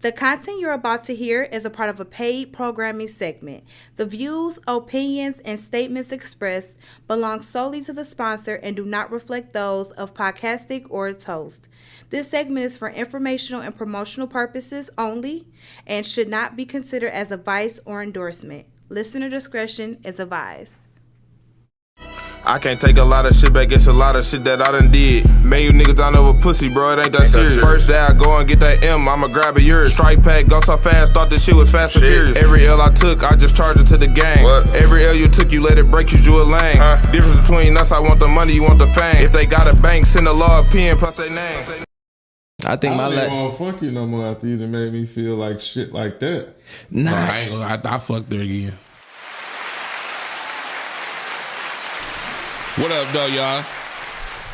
The content you're about to hear is a part of a paid programming segment. The views, opinions, and statements expressed belong solely to the sponsor and do not reflect those of Podcastic or its host. This segment is for informational and promotional purposes only and should not be considered as advice or endorsement. Listener discretion is advised. I can't take a lot of shit back, it's a lot of shit that I done did. Man, you niggas don't know a pussy, bro, it ain't that serious. First day I go and get that M, I'ma grab a yours. Strike pack, go so fast, thought this shit was fast and furious. Every L I took, I just charged it to the gang. What? Every L you took, you let it break, you drew a lane. Difference between us, I want the money, you want the fame. If they got a bank, send a law a pen plus their name. I think I don't want to fuck you no more after you done made me feel like shit like that. Nah, No, I ain't gonna lie, I fucked her again. What up, though, y'all?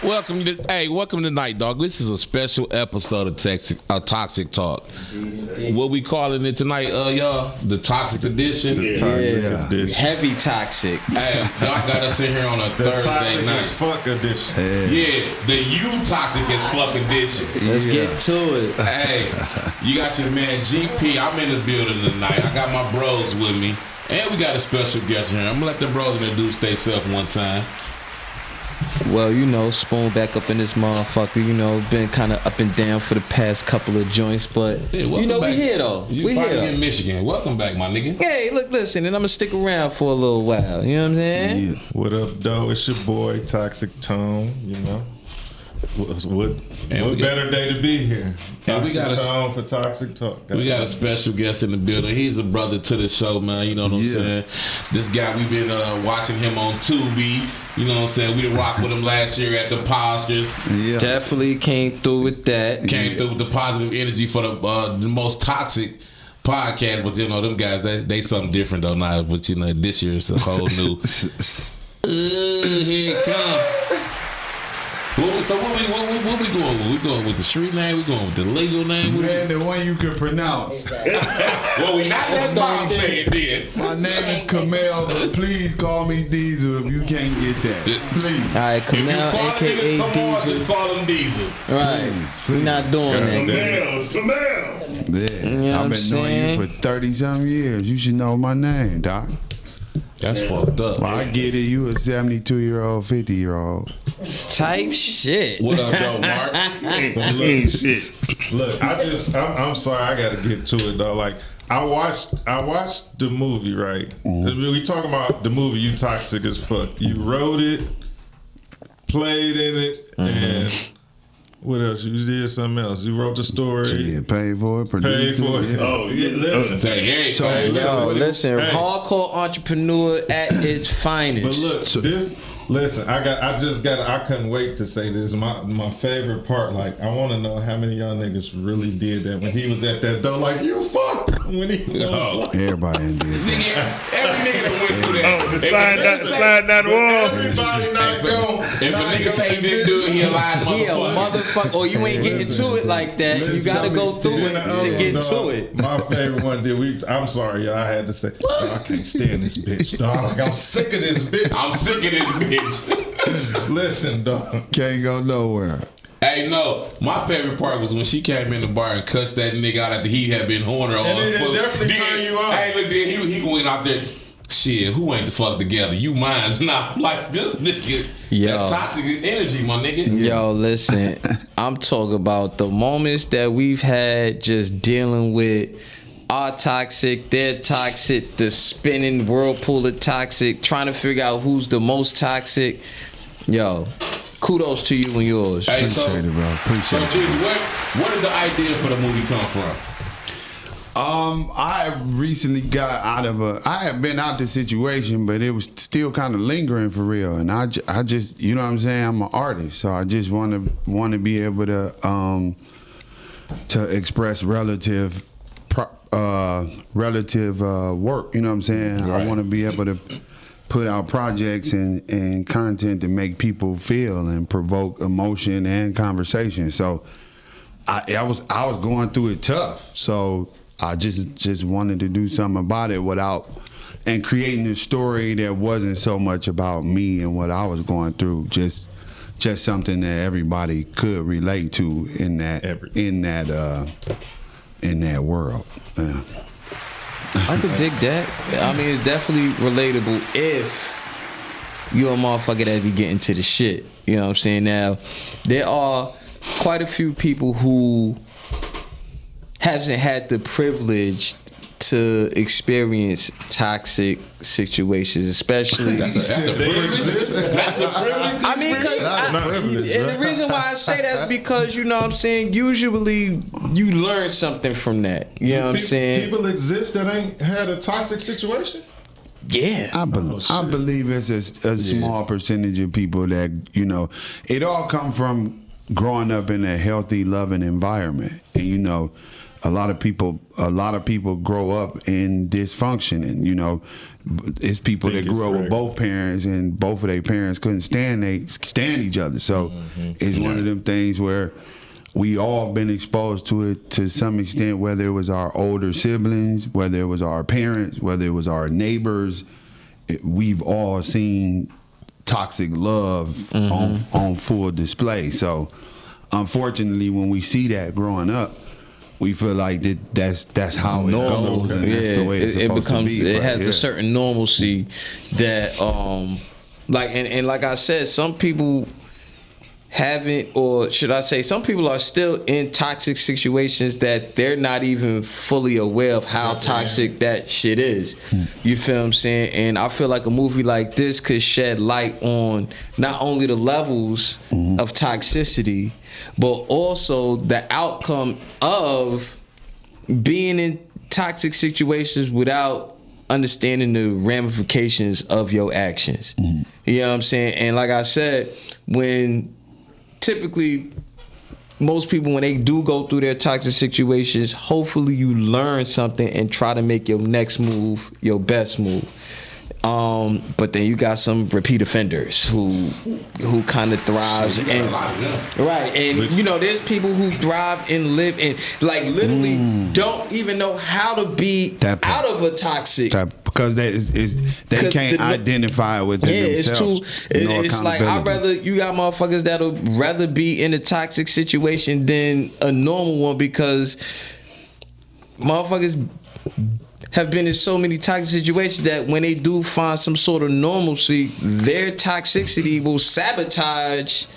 Welcome tonight, dog. This is a special episode of Toxic Talk. What we calling it tonight, y'all? The Toxic Edition. Edition. heavy toxic. Hey, Doc got us in here on a The Thursday toxic night. as fuck edition. Yeah, the you toxic as fuck edition. Let's get to it. Hey, you got your man GP. I'm in the building tonight. I got my bros with me, and we got a special guest here. I'm gonna let the bros introduce themselves one time. Well, Spoon back up in this motherfucker. Been kind of up and down for the past couple of joints, but Hey, we back. here though. We here. in Michigan. Welcome back, my nigga. Hey, look, listen, and I'm gonna stick around for a little while. You know what I'm saying? Yeah. What up, though? It's your boy, Toxic Tone, What better day to be here? And we Toxic got Tone for Toxic Talk. We got a special guest in the building. He's a brother to the show, man. You know what I'm saying? This guy, we've been watching him on Tubi. You know what I'm saying? We done rock with him last year at the Oscars. Yeah. Definitely came through with that. Came through with the positive energy for the most toxic podcast. But them guys, they something different though now. But this year it's a whole new. Here it comes. So what we going with? We going with the street name? We going with the legal name? Man, the one you can pronounce. Well, we not let Bob say it then. My name is Kaamel, but please call me Diesel if you can't get that. Please. All right, Kaamel, aka Diesel. Diesel. Just call him Diesel. Right. We're not doing that. Kaamel. Yeah. You know I've been knowing you for 30-some years. You should know my name, Doc. That's fucked up. Well, I get it. You a 72-year-old, 50-year-old. Type shit. What up, though, Mark? Look, I'm sorry, I gotta get to it though. Like I watched the movie, right? We talking about the movie You Toxic as Fuck. You wrote it, played in it, and what else? You did something else. You wrote the story. Yeah, paid for it, produced Paid for it. Oh, yeah, listen. Say, hey, So, hey, Listen, Hey. hardcore entrepreneur at its finest. But look, I couldn't wait to say this. My favorite part, like, I want to know how many of y'all niggas really did that when he was at that door, like, you fuck, when he was on the Everybody did that. every nigga that went through that. The slide down the wall. Everybody not going. If a nigga say he didn't do it, he a lying Yeah, motherfucker. motherfucker. Or you ain't getting to it like that. You gotta go through it to get to it. My favorite one I'm sorry, y'all, I had to say, I can't stand this bitch, dog. I'm sick of this bitch. I'm sick of this bitch. Listen, dog. Can't go nowhere. Hey, no, my favorite part was when she came in the bar and cussed that nigga out after he had been horning her. And it definitely turned you on. Hey, look, then he went out there. Shit, who ain't the fuck together? You mine's not. Like, this nigga, that toxic energy, my nigga. Yo, listen, I'm talking about the moments that we've had just dealing with our toxic, their toxic, the spinning whirlpool of toxic, trying to figure out who's the most toxic. Yo, kudos to you and yours. Hey, Appreciate it, bro. Appreciate it. Judy, where did the idea for the movie come from? I recently got out of I had been out this situation, but it was still kind of lingering for real. And I just, you know what I'm saying? I'm an artist, so I just want to be able to express relative work. You know what I'm saying? Right. I want to be able to put out projects and content to make people feel and provoke emotion and conversation. So I was going through it tough. So I just wanted to do something about it and creating a story that wasn't so much about me and what I was going through. Just something that everybody could relate to in that in that world. Yeah. I could dig that. I mean, it's definitely relatable if you're a motherfucker that be getting to the shit. You know what I'm saying? Now, there are quite a few people who hasn't had the privilege to experience toxic situations, especially. That's a privilege. That's a privilege. I mean, and the reason why I say that is because, you know what I'm saying, usually you learn something from that. You know what I'm saying? People exist that ain't had a toxic situation. Yeah. I believe it's a small percentage of people that, you know, it all come from growing up in a healthy, loving environment. And, you know, a lot of people grow up in dysfunction, and you know, it's people that grew up with both parents, and both of their parents couldn't stand each other. So it's one of them things where we all been exposed to it to some extent, whether it was our older siblings, whether it was our parents, whether it was our neighbors. We've all seen toxic love on full display. So unfortunately, when we see that growing up, we feel like that's how it goes, and that's the way it's supposed to be. It has a certain normalcy that, like like I said, some people haven't, or should I say, some people are still in toxic situations that they're not even fully aware of how toxic that shit is. You feel what I'm saying? And I feel like a movie like this could shed light on not only the levels of toxicity, but also the outcome of being in toxic situations without understanding the ramifications of your actions. You know what I'm saying? And like I said, when typically most people, when they do go through their toxic situations, hopefully you learn something and try to make your next move your best move. But then you got some repeat offenders who kind of thrives and right, and you know, there's people who thrive and live and like literally don't even know how to be out of a toxic because they can't identify with themselves. It's like you got motherfuckers that'll rather be in a toxic situation than a normal one, because motherfuckers have been in so many toxic situations that when they do find some sort of normalcy, their toxicity will sabotage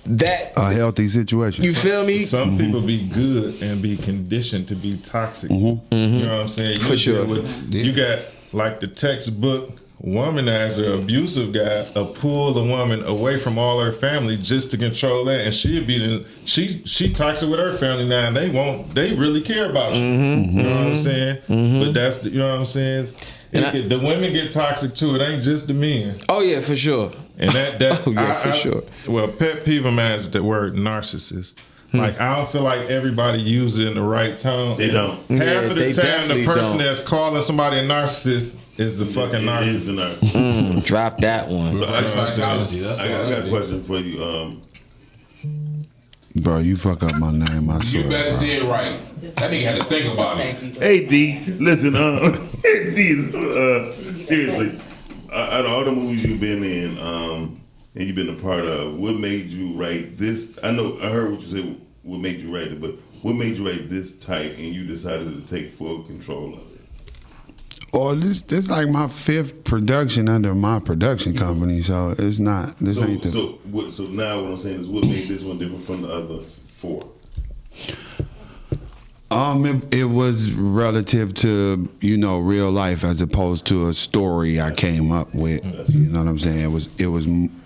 that a healthy situation. You feel me? Some people be good and be conditioned to be toxic. You know what I'm saying? For sure. You got like the textbook womanizer, abusive guy, pull the woman away from all her family just to control that, and she toxic with her family now, and they really care about you. You know what I'm saying? But that's you know what I'm saying? The women get toxic too. It ain't just the men. Oh yeah, for sure. And that for sure. Well, pet peeve of mine is the word narcissist. Like, I don't feel like everybody uses it in the right tone. They don't. Half of the time, the person that's calling somebody a narcissist is a fucking narcissist. Drop that one. I got a question for you. Bro, you fuck up my name, I swear. You better say it right. That nigga had to think about it. Hey, D, listen, D, seriously, out of all the movies you've been in, and you've been a part of, what made you write this? I heard what you said, what made you write it, but what made you write this type and you decided to take full control of it? Well, this like my 5th production under my production company, so it's not. So now what I'm saying is, what made this one different from the other 4? It was relative to, you know, real life as opposed to a story I came up with. You know what I'm saying?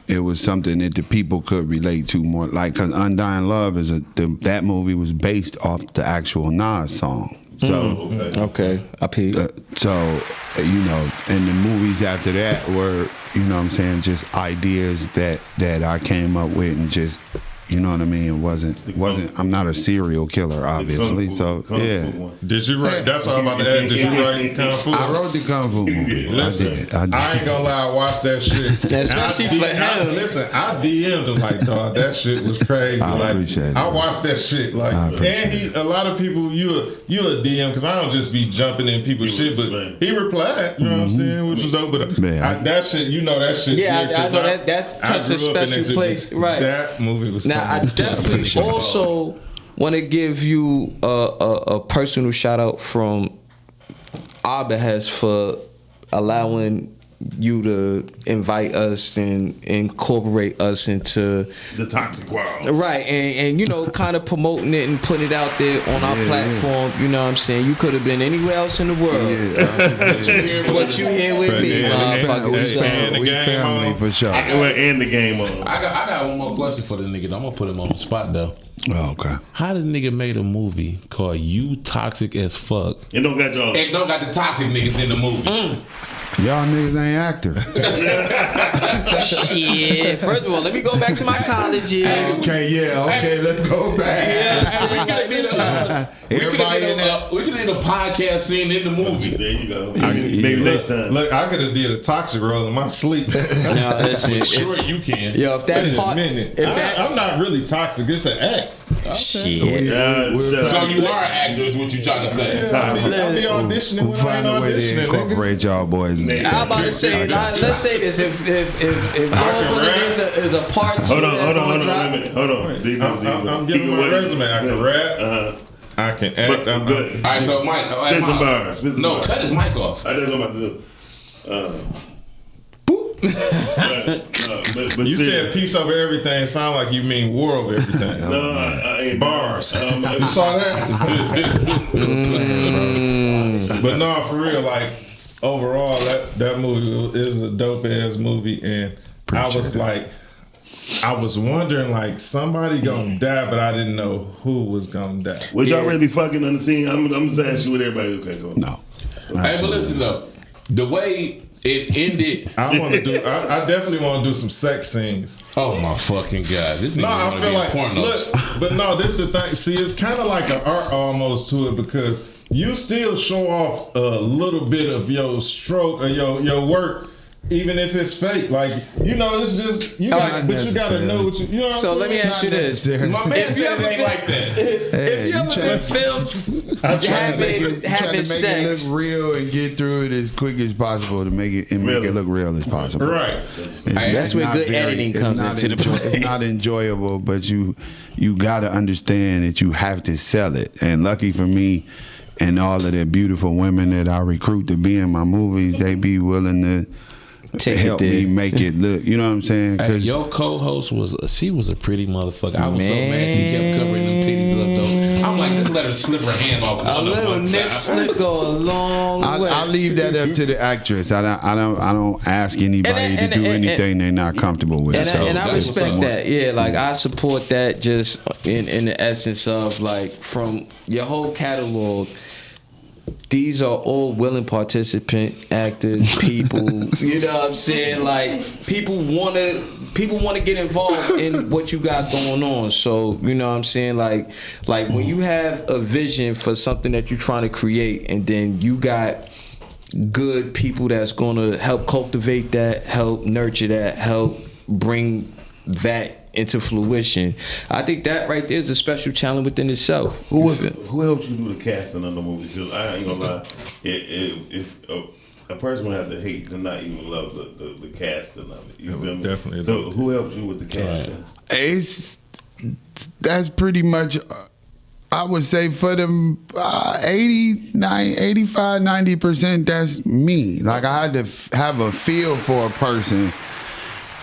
It was something that the people could relate to more, like, because Undying Love that movie was based off the actual Nas song. So okay, I peeped. So, you know, and the movies after that were, you know what I'm saying, just ideas that I came up with, and just, you know what I mean, I'm not a serial killer, obviously. So yeah. Did you write? That's what I'm about to ask. Did you write Kung Fu? I wrote the Kung Fu movie. Listen, I ain't gonna lie, I watched that shit. Especially for him. Listen, I DM'd him like, dog, that shit was crazy. I appreciate it. I watched that shit like, and a lot of people, you a DM, because I don't just be jumping in people's shit, but he replied. You know what I'm saying? Which was dope. But that shit, you know, that shit. Yeah, I know that's touch a special place, right? That movie was. Now, I definitely also want to give you a personal shout out from our behest for allowing you to invite us and incorporate us into the toxic world, right? And you know, kind of promoting it and putting it out there on our platform. You know what I'm saying? You could have been anywhere else in the world, but you here with me, motherfucker. We family for sure. We're in the game on. I got one more question for the nigga. I'm gonna put him on the spot though. Oh, okay. How did nigga made a movie called You Toxic as Fuck? It don't got y'all. It don't got the toxic niggas in the movie. Y'all niggas ain't actors. Shit. First of all, let me go back to my college years. Okay, let's go back. Everybody in there. We could have did a podcast scene in the movie. There you go. Maybe next time. Look, I could have did a toxic role in my sleep. No, listen. Sure, you can. Yo, if that Wait part, a minute. if that I'm not really toxic. It's an act. shit. So you are an actor, is what you trying to say? I'll be auditioning when I Find ain't a way to auditioning. nigga. incorporate y'all boys. In this. I'm about to say, let's say this: if is a part two, Hold on. I'm giving my resume. I can rap. I can act. I'm good. All right, so Mike, Spit some bars. cut his mic off. I didn't know about to do. But You still. said peace over everything. Sound like you mean war over everything. No, I ain't Bars. You saw that? But no, for real, like overall, that movie is a dope ass movie, and I was wondering like somebody gonna die, but I didn't know who was gonna die. Was y'all really fucking on the scene? I'm just asking you what everybody. Okay, go. No. Hey, but listen though, the way it ended. I want to do. I definitely want to do some sex scenes. Oh my fucking god! This nigga No, I wanna feel be like in pornos. look, but no, this is the thing. See, it's kind of like an art almost to it because you still show off a little bit of your stroke or your work, even if it's fake. Like it's just you got, but you gotta know what you know. What So I'm let me saying? ask you this: My man said it ain't like that. if you ever been filmed having It sex, look real and get through it as quick as possible to make it look real as possible. Right. That's where not good editing comes into the play. It's not enjoyable, but you got to understand that you have to sell it. And lucky for me, and all of the beautiful women that I recruit to be in my movies, they be willing to Take help it there. me make it look. You know what I'm saying? Hey, 'Cause your co-host was a pretty motherfucker. I was so mad she kept covering them titties up though. I'm like, just let her slip her hand off. a little nip slip go a long way. I leave that up to the actress. I don't ask anybody to do anything they're not comfortable with. And, So I that's respect what's up. that. Yeah, like I support that just in the essence of like from your whole catalog. These are all willing participant actors, people. You know what I'm saying? Like people want to get involved in what you got going on. So you know what I'm saying? Like when you have a vision for something that you're trying to create, and then you got good people that's gonna help cultivate that, help nurture that, help bring that into fruition. I think that right there is a special challenge within itself. Who helped you do the casting on the movie? Because I ain't gonna lie, if a person would have to hate to not even love the casting of it. You feel me? Definitely. So who helped you with the casting? That's pretty much. I would say for them 85, 90%, that's me. Like I had to have a feel for a person.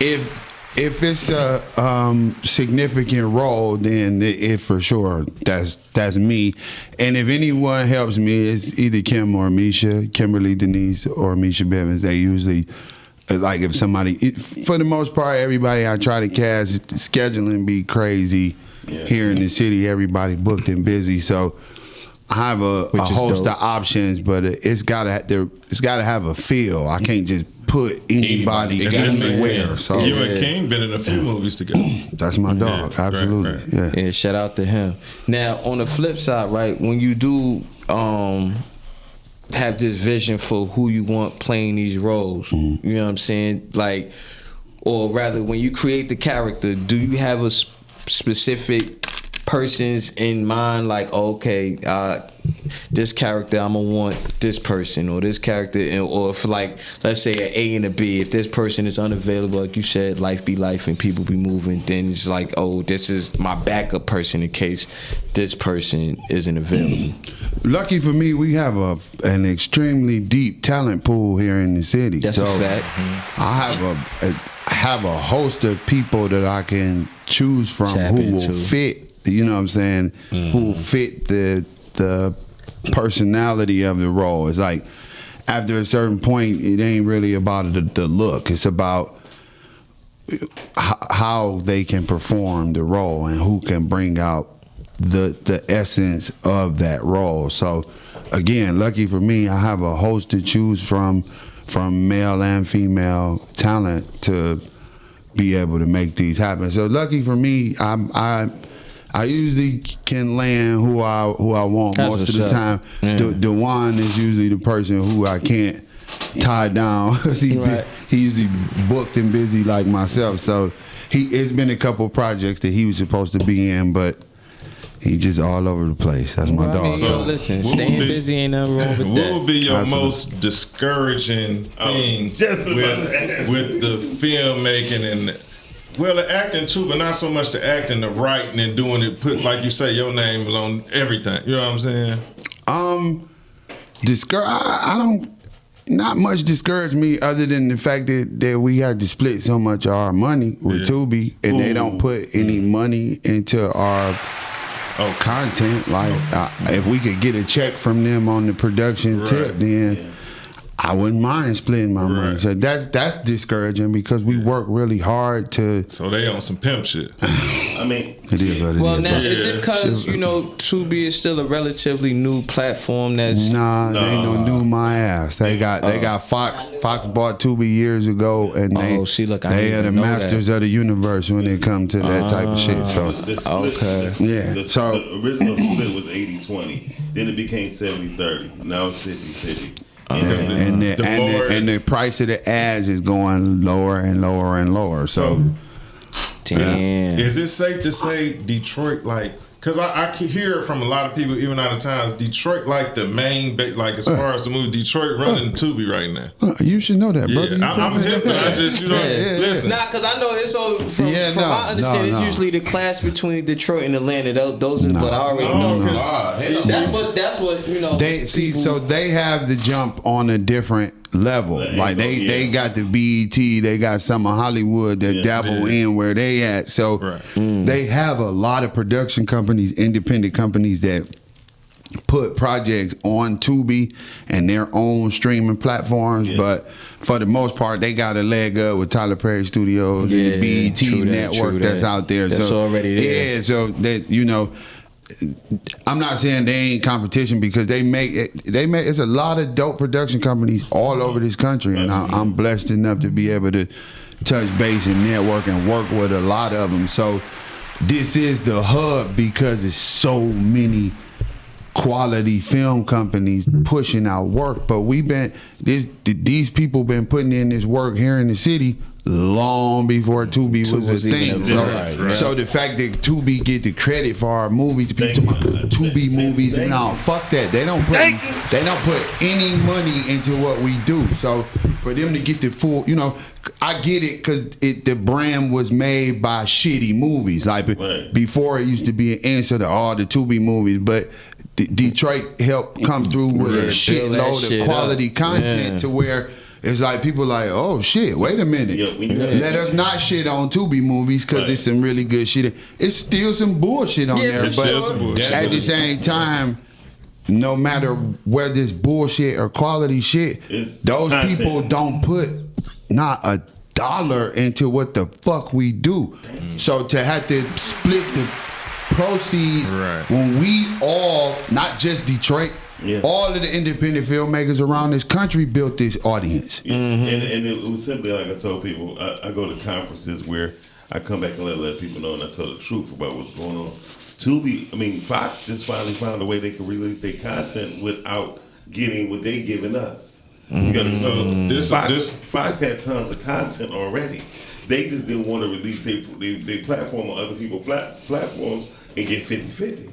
If it's a significant role, then it for sure that's me. And if anyone helps me, it's either Kim or Misha, Kimberly Denise or Misha Bevins. They usually like if somebody. For the most part, everybody I try to cast, scheduling be crazy. Yeah. Here in the city, everybody booked and busy, so I have a host of options, but it's gotta have a feel. I can't just put anybody anywhere. So you and King been in a few movies together. That's my dog, absolutely. Right. Yeah, shout out to him. Now on the flip side, right, when you do have this vision for who you want playing these roles, you know what I'm saying? Like, or rather, when you create the character, do you have a specific persons in mind? Like, okay, this character, I'm gonna want this person or this character, or if like let's say an A and a B, if this person is unavailable, like you said, life be life and people be moving, then it's like, oh, this is my backup person in case this person isn't available. Lucky for me, we have an extremely deep talent pool here in the city. That's so a fact. I have a host of people that I can choose from who will fit. You know what I'm saying? Who will fit the personality of the role. It's like after a certain point, it ain't really about the look. It's about how they can perform the role and who can bring out the essence of that role. So again, lucky for me, I have a host to choose from male and female talent to be able to make these happen. So lucky for me, I usually can land who I want. That's most of the time. Yeah. Dewan is usually the person who I can't tie down. He usually booked and busy like myself. So it's been a couple projects that he was supposed to be in, but he just all over the place. That's my dog. So listen, staying busy ain't nothing wrong with that. What would be your most discouraging thing with the filmmaking and the acting too, but not so much the acting, the writing and doing it, put like you say, your name is on everything. You know what I'm saying? I don't. Not much discouraged me other than the fact that we had to split so much of our money with Tubi, and they don't put any money into our content. Like if we could get a check from them on the production tip, then I wouldn't mind splitting my money. So that's discouraging because we work really hard to. So they on some pimp shit. I mean, it is what it is. Now is it because Tubi is still a relatively new platform? That's they ain't no new my ass. They got Fox. Fox bought Tubi years ago, and they are the masters of the universe when it comes to that type of shit. So the original split was 80-20. Then it became 70-30. Now it's 50-50. And the price of the ads is going lower and lower and lower. So damn. Is it safe to say Detroit, like, because I can hear it from a lot of people, even out of times, Detroit like the main, like as far as the movie, Detroit running Tubi right now. You should know that, brother. Yeah, I'm hip, but I just, listen. Nah, because I know it's so, from my understanding, it's usually the clash between Detroit and Atlanta. Those is what I already know. That's what, So they have the jump on a different level. Like they got the BET, they got some of Hollywood that dabble in where they at. So they have a lot of production companies, independent companies that put projects on Tubi and their own streaming platforms, but for the most part, they got a leg up with Tyler Perry Studios and the BET network that's out there. That's already there. Yeah, so that I'm not saying they ain't competition because they make it's a lot of dope production companies all over this country, and I'm blessed enough to be able to touch base and network and work with a lot of them. So this is the hub because there's so many quality film companies pushing out work, but these people been putting in this work here in the city long before Tubi was a thing. So the fact that Tubi get the credit for our movies, people talking about Tubi movies, and no, fuck that. They don't put any money into what we do. So for them to get the full, I get it because the brand was made by shitty movies. Like before, it used to be an answer to all the Tubi movies, but Detroit helped come through with a shitload of quality content to where it's like people like, oh shit, wait a minute. Let us not shit on Tubi movies because it's some really good shit. It's still some bullshit on there, but at the same time, no matter whether it's bullshit or quality shit, those people don't put not a dollar into what the fuck we do. So to have to split the proceeds when we all, not just Detroit, all of the independent filmmakers around this country built this audience. And it was simply like I told people, I go to conferences where I come back and let people know and I tell the truth about what's going on. Fox just finally found a way they can release their content without getting what they giving us. You gotta Fox had tons of content already. They just didn't want to release their platform on other people's platforms and get 50-50.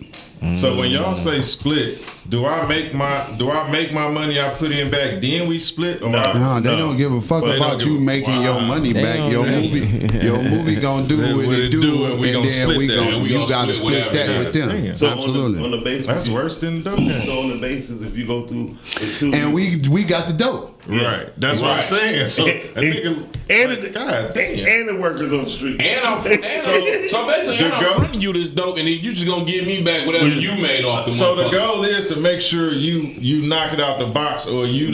So when y'all say split, do I make my money I put in back, then we split? Or No, they don't give a fuck about you making your money back. Your movie gonna do what it do, and then you gotta split that with them. So Absolutely. On the basis, That's worse than dope. So on the basis, if you go through the two, And we got the dope. Right. That's what I'm saying. So a nigga, And God damn. and the workers on the street. And I'm basically I'm bringing you this dope, and then you just gonna give me back whatever you made off the. So the motherfucker. goal is to make sure you knock it out the box, or you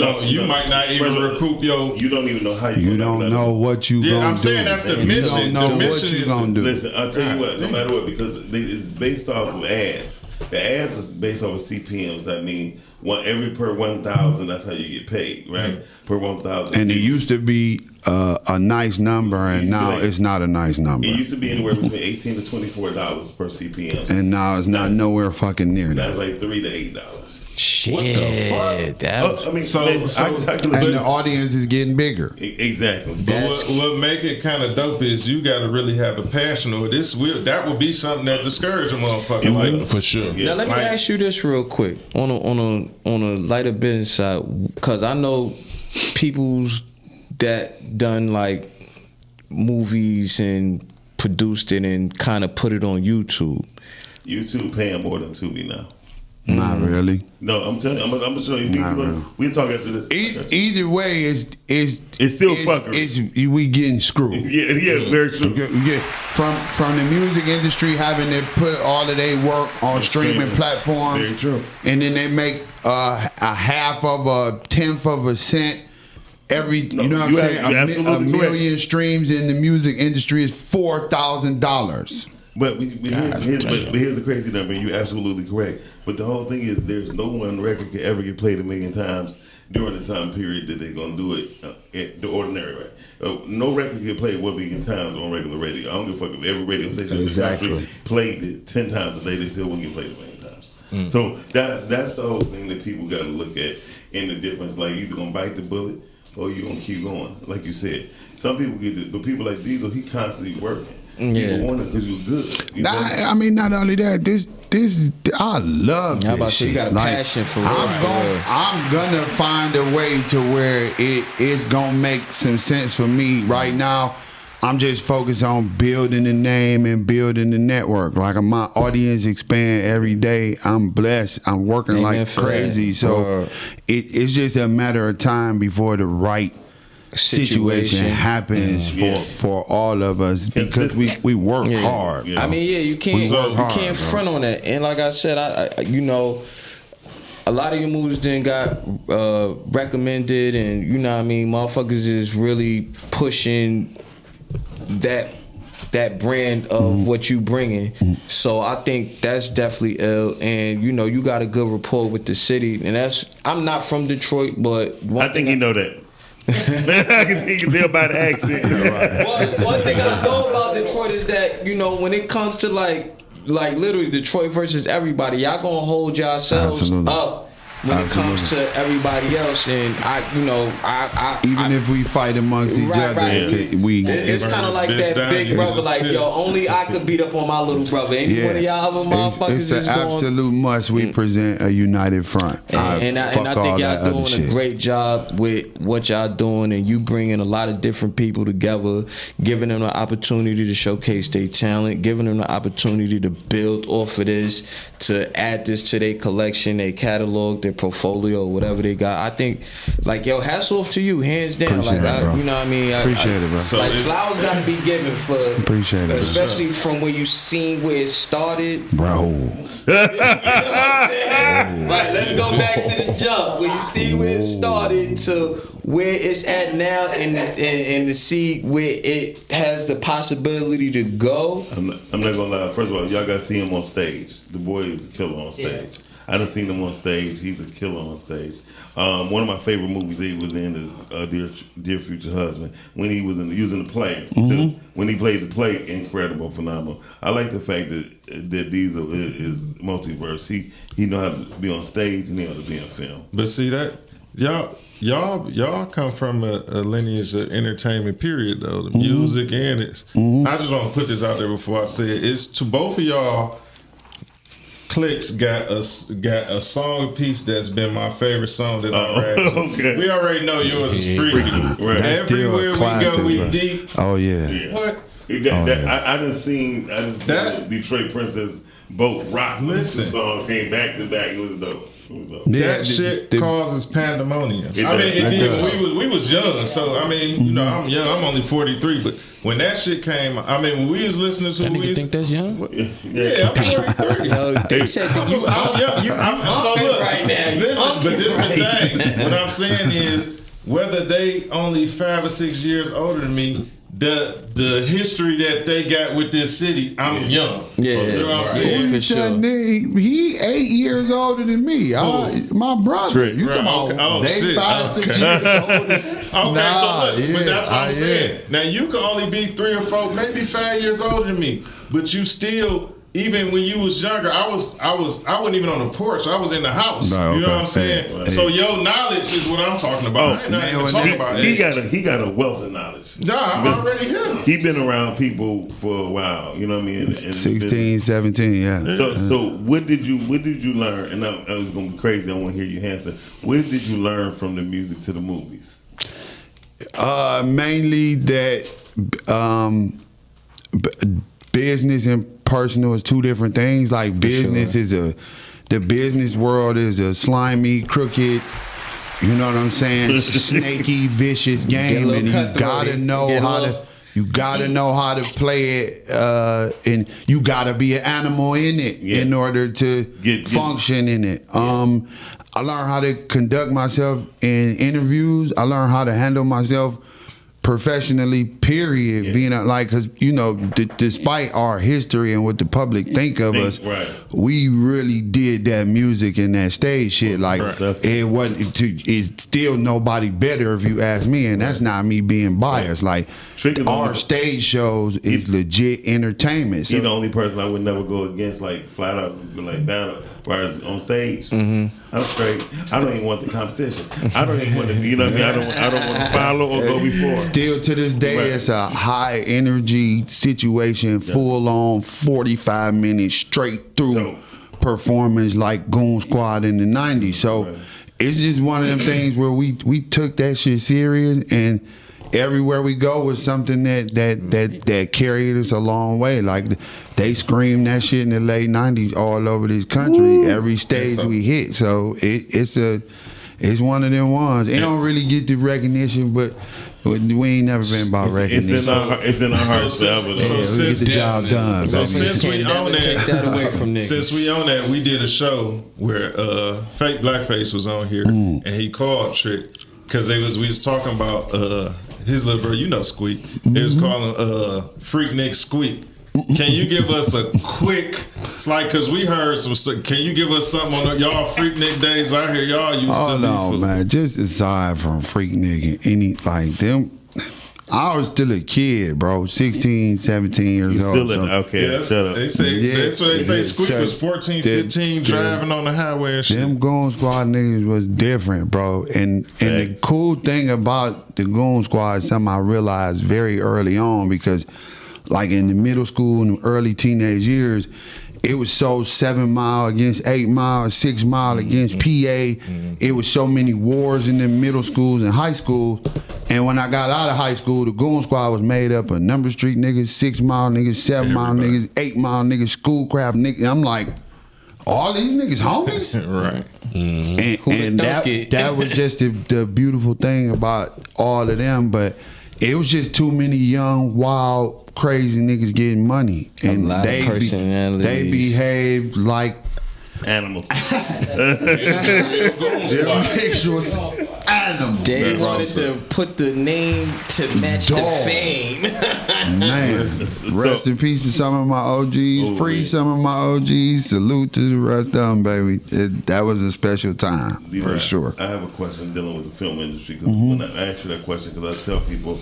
might not even recoup your. you don't even know how you. You don't know what you Yeah, gonna I'm do. saying that's the You mission. don't know The what mission you is gonna do. Listen, I'll tell you what. No matter what, because it's based off of ads. The ads is based off of CPMs. I mean, every per 1,000. That's how you get paid, right? Per 1,000. And it used to be a nice number, and now it's not a nice number. It used to be anywhere between $18 to $24 per CPM. And now it's not nowhere fucking near That's that. like $3 to $8. Shit. What the fuck? That I mean, So- I can And the audience is getting bigger. exactly. But what make it kind of dope is you got to really have a passion, or that would be something that discourage a motherfucker. Like For sure. Now let me ask you this real quick on a lighter business side, because I know people's that done like movies and produced it and kind of put it on YouTube. YouTube paying more than Tubi now. Not really. No, I'm telling you, I'm gonna show you. Not really. We'll talk after this. Either way, it's still fuckery. We getting screwed. Yeah, very true. Yeah, from the music industry having to put all of their work on streaming platforms, Very true. and then they make a half of a tenth of a cent every. You know what I'm you're saying? absolutely A million correct. streams in the music industry is $4,000. But here's the crazy number. You're absolutely correct. But the whole thing is, there's no one record can ever get played 1 million times during the time period that they're gonna do it at the ordinary rate. No record can get played 1 million times on regular radio. I don't give a fuck if every radio station in the country played it 10 times a day. They still won't get played 1 million times. So that's the whole thing that people got to look at, in the difference. Like, you're gonna bite the bullet or you gonna keep going. Like you said, some people get it, but people like Diesel, he constantly working. People want it because you're good. You know? I mean, not only that, this I love this How about shit. you got a passion for real. I'm gonna find a way to where it is gonna make some sense for me. Right now, I'm just focused on building the name and building the network. Like, my audience expand every day. I'm blessed. I'm working like crazy. So it's just a matter of time before the right situation happens for all of us, because we work hard. I mean, you can't front on that. And like I said, I you know, a lot of your movies then got recommended, and you know what I mean, motherfuckers is really pushing that brand of what you bringing. So I think that's definitely ill. And you know, you got a good rapport with the city, and I'm not from Detroit, but I think you know that. I can tell by the accent. One thing I know about Detroit is that, you know, when it comes to like literally Detroit versus everybody, y'all gonna hold yourselves up when it comes to everybody else. And even if we fight amongst each other, it's kind of like that big brother, like, yo, only I could beat up on my little brother. Any one of y'all other motherfuckers it's is an going. absolute must. We present a united front. And I think y'all doing a great job with what y'all doing, and you bringing a lot of different people together, giving them the opportunity to showcase their talent, giving them the opportunity to build off of this, to add this to their collection, their catalog, their portfolio, whatever they got. I think, like, yo, hats off to you, hands down. Appreciate it, you know what I mean? Appreciate it, bro. So like, flowers gotta be given for, appreciate it, especially from where you seen where it started, bro. You know what I'm saying? Right, let's go back to the jump where you see where it started to where it's at now, and to see where it has the possibility to go. I'm not gonna lie. First of all, y'all gotta see him on stage. The boy is a killer on stage. I done seen him on stage. He's a killer on stage. One of my favorite movies he was in is Dear Future Husband. When he was in the play, when he played the play, incredible, phenomenal. I like the fact that Diesel is multiverse. He know how to be on stage and he know how to be in film. But see that y'all come from a lineage of entertainment period, though, the music and it's. I just want to put this out there before I say it. It's to both of y'all. Clicks got a song piece that's been my favorite song that I've read. Okay. We already know yours is freaky. Right. That's still Everywhere a classic, we go, we bro. deep. Oh yeah. What? I done seen That- Detroit Princess both rock Listen. songs came back to back. It was dope. Yeah, That shit causes pandemonium. It I mean, it does. did. We was young, so I mean, you know, I'm young. I'm only 43, but when that shit came, I mean, when we was listening to, That we nigga was, think that's young? yeah, I'm 43. Yo, they said that you I'm young. So look, right now. You listen, but this right. is the thing. What I'm saying is, whether they only 5 or 6 years older than me, the history that they got with this city, I'm young. Yeah, You know what I'm saying? for sure. He 8 years older than me. My brother. You Right, talking about okay. Oh, they shit. 5, 6 Okay. years older? Okay, Nah, so look, yeah, but that's what I'm saying. yeah. Now you can only be 3 or 4, maybe 5 years older than me, but you still, even when you was younger, I wasn't even on the porch. I was in the house. No, you know okay. what I'm saying? Hey. So your knowledge is what I'm talking about. I ain't not even talking about He it. he got a wealth of knowledge. Nah, I'm already here. He been around people for a while. You know what I mean? And 16, 17, yeah. So what did you learn? And I was gonna be crazy. I want to hear you answer. What did you learn from the music to the movies? Mainly that business and personal is two different things. Like business is the business world is a slimy, crooked, you know what I'm saying, snaky, vicious game, and you gotta know how to play it, and you gotta be an animal in it in order to function in it. I learned how to conduct myself in interviews. I learned how to handle myself professionally, period. Being like, because you know, despite our history and what the public think of us, we really did that music and that stage shit. Like it wasn't. It's still nobody better if you ask me, and that's not me being biased. Like our stage shows is legit entertainment. So He's the only person I would never go against, like flat out, like battle. Whereas on stage, I'm straight. I don't even want the competition. I don't even want to. You know what I mean? I don't want to follow or go before. Still to this day, it's a high energy situation, full on 45 minutes straight through performance like Goon Squad in the 90s. So it's just one of them things where we took that shit serious, and everywhere we go was something that carried us a long way. Like they screamed that shit in the late 90s all over this country. Every stage we hit. So it's one of them ones. It don't really get the recognition, but we ain't never been about recognition. It's in our hearts forever. So we get the job done. So baby. since we own take that away from niggas. Since we own that, we did a show where Fake Blackface was on here, and he called Trick because we was talking about his little bro, you know Squeak. They was calling Freak Nick Squeak. Can you give us a quick? It's like because we heard some. Can you give us something on y'all Freak Nick days out here? Y'all used to. Oh no, man! Just aside from Freak Nick and any like them, I was still a kid, bro. 16, 17 years old. Still okay. Shut up. They say that's what they say. Squeak was 14, 15, driving on the highway and shit. Them Goon Squad niggas was different, bro. And the cool thing about the Goon Squad is something I realized very early on, because like in the middle school and early teenage years, it was so 7 Mile against 8 Mile, 6 Mile against PA. It was so many wars in the middle schools and high school. And when I got out of high school, the Goon Squad was made up of Number Street niggas, 6 Mile niggas, 7 Mile niggas, 8 Mile niggas, Schoolcraft niggas. I'm like, all these niggas homies? Right. And that was just the beautiful thing about all of them. But it was just too many young, wild, crazy niggas getting money, and they behaved like animals. Animals. They wanted to put the name to match the fame. Man, rest in peace to some of my OGs. Free some of my OGs. Salute to the rest of them, baby. That was a special time for sure. I have a question dealing with the film industry. Cause when I ask you that question, because I tell people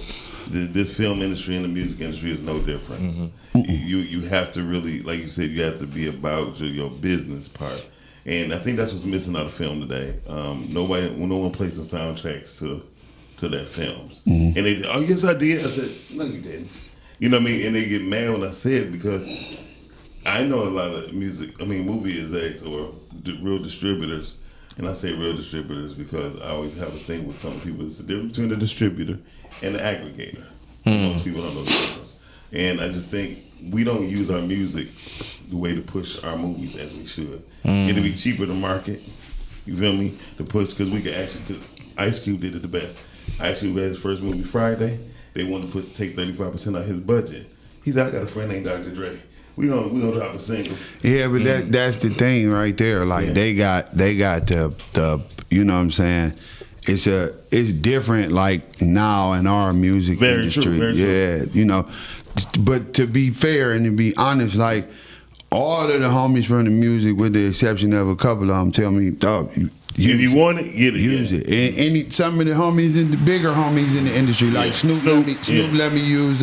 this film industry and the music industry is no different. You have to really, like you said, you have to be about your business part. And I think that's what's missing out of film today. No one plays the soundtracks to their films. And they, yes I did. I said, no you didn't. You know what I mean? And they get mad when I say it, because I know a lot of movie execs or real distributors, and I say real distributors because I always have a thing with some people. It's the difference between a distributor and an aggregator. Most people don't know the difference. And I just think we don't use our music the way to push our movies as we should. It'd be cheaper to market, you feel me, to push, because we could actually, because Ice Cube did it the best. Ice Cube had his first movie Friday. They wanted to take 35% of his budget. He said, I got a friend named Dr. Dre. We gonna drop a single. Yeah, but that's the thing right there. Like they got the you know what I'm saying. It's different like now in our music industry. True. You know. But to be fair and to be honest, like all of the homies from the music, with the exception of a couple of them, tell me, dog, if you want it, get it. Use it. And some of the homies and the bigger homies in the industry, like Snoop let me use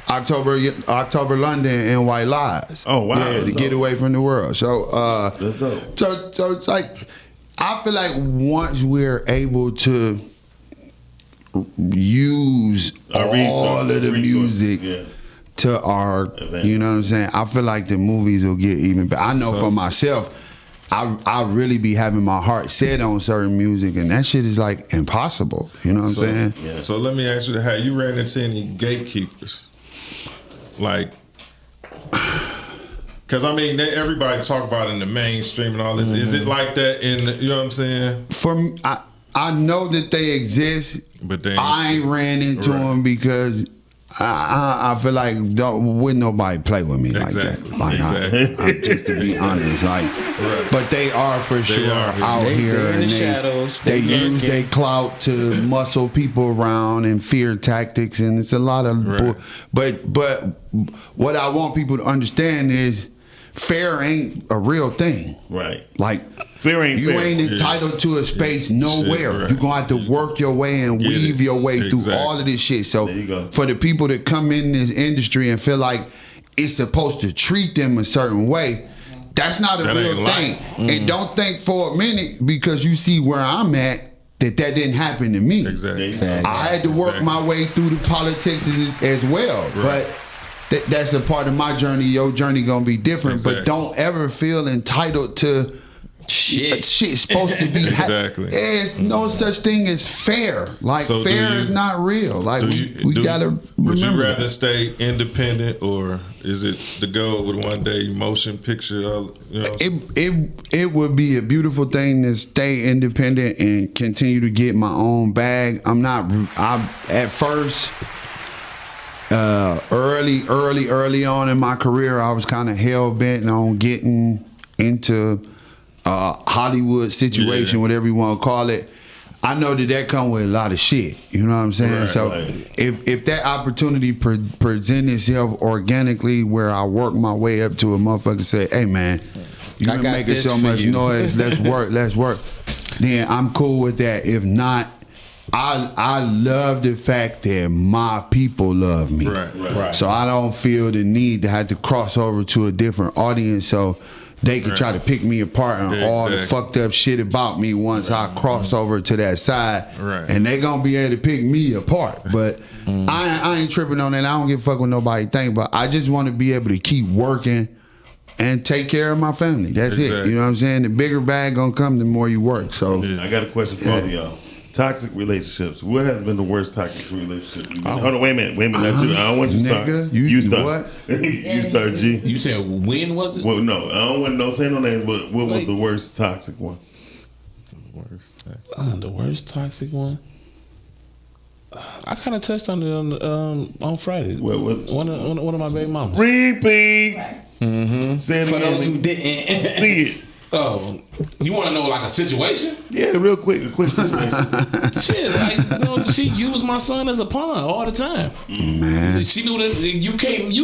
October London and White Lies. Oh wow! Yeah, to get away from the world. So so it's like I feel like once we're able to use all of the music to our, you know what I'm saying, I feel like the movies will get even better. I know for myself, I really be having my heart set on certain music, and that shit is like impossible. You know what I'm saying? Yeah. So let me ask you, have you ran into any gatekeepers? Like, because I mean, everybody talk about it in the mainstream and all this. Is it like that in the, you know what I'm saying? For me, I know that they exist, but I ain't ran into them because I feel like wouldn't nobody play with me like that. Like I'm just to be honest, like, but they are for sure out here in and the shadows. They use their clout to muscle people around and fear tactics, and it's a lot of. But what I want people to understand is fair ain't a real thing. Right. Like. Fair ain't you fair. ain't entitled to a space nowhere. You're gonna have to work your way and weave your way through all of this shit. So for the people that come in this industry and feel like it's supposed to treat them a certain way, that's not a real thing. And don't think for a minute because you see where I'm at that didn't happen to me. Exactly. I had to work my way through the politics as well. But that's a part of my journey. Your journey gonna be different. But don't ever feel entitled to shit's supposed to be exactly. There's no such thing as fair. Like fair is not real. Like we gotta remember. Would you rather stay independent, or is it the goal with one day motion picture? You know? It would be a beautiful thing to stay independent and continue to get my own bag. I at first. Early on in my career, I was kind of hell bent on getting into Hollywood situation, whatever you want to call it. I know that come with a lot of shit. You know what I'm saying? If that opportunity present itself organically, where I work my way up to a motherfucker say, "Hey man, you been making so much noise. Let's work." Then I'm cool with that. If not, I love the fact that my people love me. Right. So I don't feel the need to have to cross over to a different audience so they could try to pick me apart and all the fucked up shit about me once I cross over to that side. And they gonna be able to pick me apart. But I ain't tripping on that. I don't give a fuck what nobody think. But I just want to be able to keep working and take care of my family. That's it. You know what I'm saying? The bigger bag gonna come the more you work. So I got a question for all of y'all. Toxic relationships. What has been the worst toxic relationship you've been in? Hold on, wait a minute, not you. I don't want you to start. You start. You start, G. You said when was it? Well, no, I don't want say no names, but what was the worst toxic one? The worst toxic one? I kind of touched on it on Friday. One of my baby mamas. Repeat. Say it For again. those who didn't See it. Oh, you want to know like a situation? Yeah, real quick, a quick situation. Shit, like she used my son as a pawn all the time. Man, she knew that you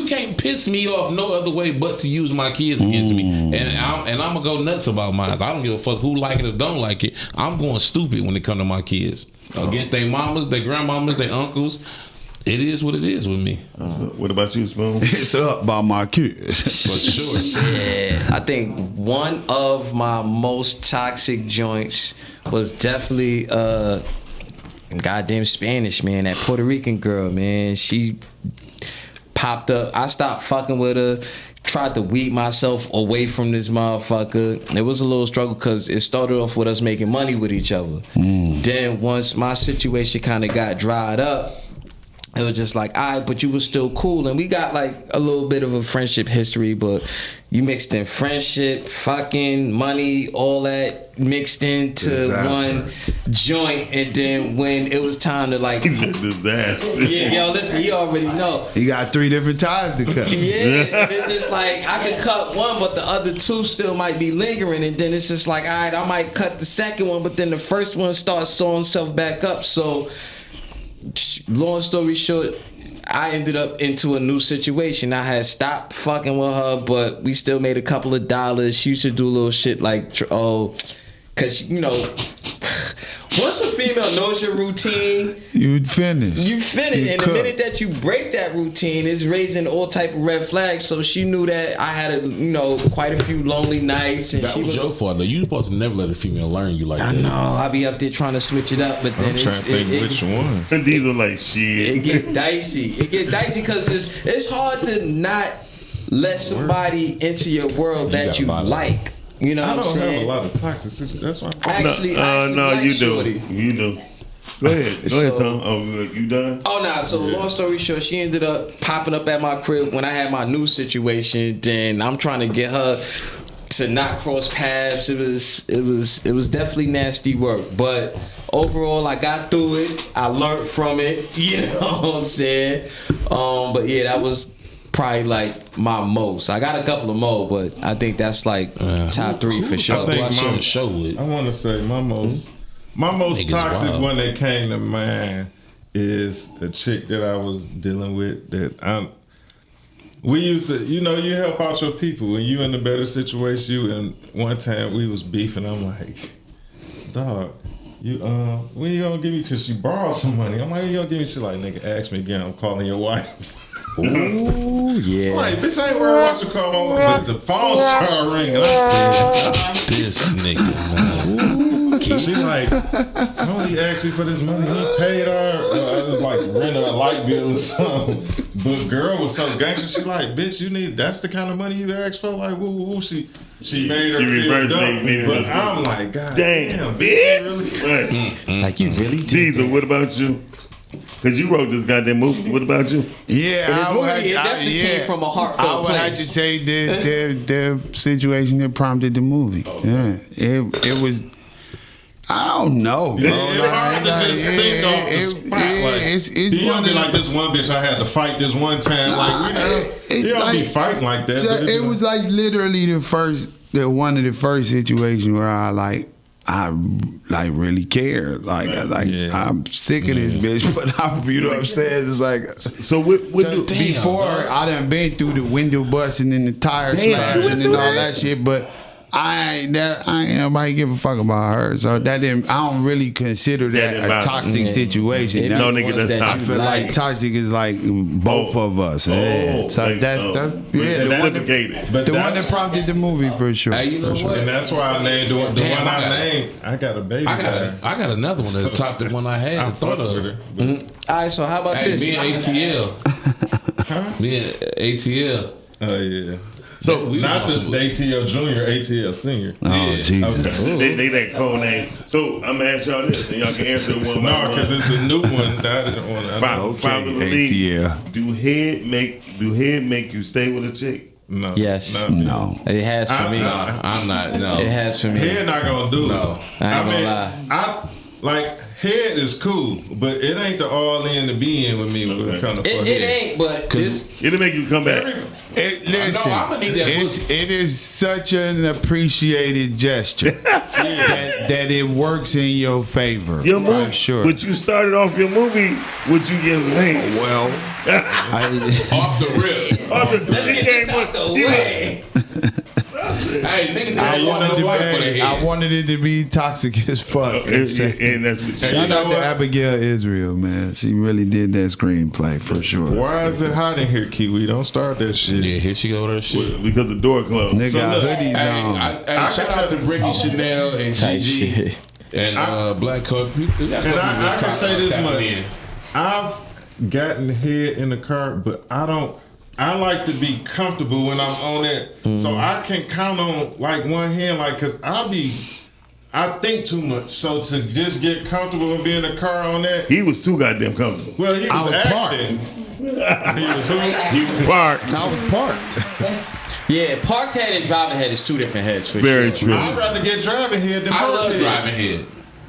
can't piss me off no other way but to use my kids against me, and I'm gonna go nuts about mine. I don't give a fuck who like it or don't like it. I'm going stupid when it come to my kids against their mamas, their grandmamas, their uncles. It is what it is with me. What about you, Spoon? It's up by my kids. For sure. Yeah, I think one of my most toxic joints was definitely goddamn Spanish, man. That Puerto Rican girl, man. She popped up. I stopped fucking with her tried to weed myself away from this motherfucker. It was a little struggle because it started off with us making money with each other. Then once my situation kind of got dried up, it was just like, all right, but you were still cool. And we got like a little bit of a friendship history, but you mixed in friendship, fucking, money, all that mixed into one joint. And then when it was time to like... He's a disaster. Yeah, yo, listen, you already know. He got 3 different ties to cut. Yeah, it's just like, I could cut one, but the other 2 still might be lingering. And then it's just like, all right, I might cut the second one, but then the first one starts sewing itself back up. So... long story short, I ended up into a new situation. I had stopped fucking with her, but we still made a couple of dollars. She used to do little shit like, cause you know, once a female knows your routine, you finish. And the minute that you break that routine, it's raising all type of red flags. So she knew that I had quite a few lonely nights, and that she was your fault. Though you supposed to never let a female learn you like that. I know. I be up there trying to switch it up, but then I'm trying to think which one. And these are like shit. It get dicey. It get dicey because it's hard to not let somebody into your world that you like. You know I what I'm don't saying? have a lot of toxicity. That's why. Actually, no, like you do. shorty. You do. Go ahead. Go ahead, Tom. Oh, you done? Oh, nah. So long story short, she ended up popping up at my crib when I had my new situation. Then I'm trying to get her to not cross paths. It was definitely nasty work, but overall I got through it. I learned from it. You know what I'm saying? But yeah, that was probably like my most. I got a couple of more, but I think that's like top 3 for sure. I think Watch your show with. I want to say my most Niggas toxic wild. one that came to mind is a chick that I was dealing with we used to, you help out your people when you in a better situation. And one time we was beefing. I'm like, dog, when you gonna give me? Cause she borrowed some money. I'm like, when you gonna give me? She like, nigga, ask me again. I'm calling your wife. Ooh, yeah. I'm like, bitch, I ain't worried about you call my wife. But the phone started ringing. I said, This nigga, man. she like, Tony asked me for this money. He paid her. It was like rent a light bill or something. But girl was so gangster. She like, bitch, that's the kind of money you asked for. Like, woo, woo, woo. She made her feel dumb. But I'm like, God damn, bitch. Really? Like you really did. Diesel, what about you? Because you wrote this goddamn movie. What about you? Yeah, And this movie, it definitely came from a heartfelt I would have to place. say the situation that prompted the movie. Yeah, it was. I don't know, bro. It's hard to just think off the spot. You don't be like this one bitch I had to fight this one time. You don't be fighting like that. But it was like literally one of the first situations where I really cared. I'm sick of this bitch, but you know what I'm saying? It's like so before I done been through the window busting and the tire slashing and all that shit, but I ain't nobody give a fuck about her. So I don't really consider that a toxic situation. No nigga, that's I feel like toxic is like both of us. So that's the one that prompted the movie for sure. Hey, you know what? And that's why I named the one I named. I got a baby. I got another one that topped the one I had. I thought of it. All right, so how about this? Me and ATL. Me and ATL. Oh yeah. So we not the ATL Junior, ATL Senior. Oh Jesus! Okay. They that code name. So I'm gonna ask y'all this, and y'all can answer it one by one. No, because it's a new one. That is one. ATL. Do head make you stay with a chick? No. Yes. No. It has for me. I'm not. No. It has for me. Head not gonna do No. it. I ain't gonna lie. Like head is cool, but it ain't the all in to be in with me. Okay. Kind of It ain't, but It'll make you come back. Listen, I'ma need that it is such an appreciated gesture that it works in your favor. Your for movie, sure. but you started off your movie with you getting laid. Well, Off the rip. let's get this out the way. Hey, nigga, I wanted it to be toxic as fuck. And that's what Shout out to Abigail Israel, man. She really did that screenplay for sure. Why is it hot in here, Kiwi? Don't start that shit. Yeah, here she go with her shit. because the door closed. Nigga got hoodies on. Shout out to Brittany Chanel and Type Gigi shit. and Black Code. And I can say this much. I've gotten head in the car, but I don't I like to be comfortable when I'm on it, so I can count on like one hand, like, cause I think too much. So to just get comfortable and be in the car on that, He was too goddamn comfortable. well, he was acting. He was who? He was parked. I was parked. Yeah, parked head and driving head is two different heads for Very sure. true. I'd rather get driving here than I parked love here. driving head.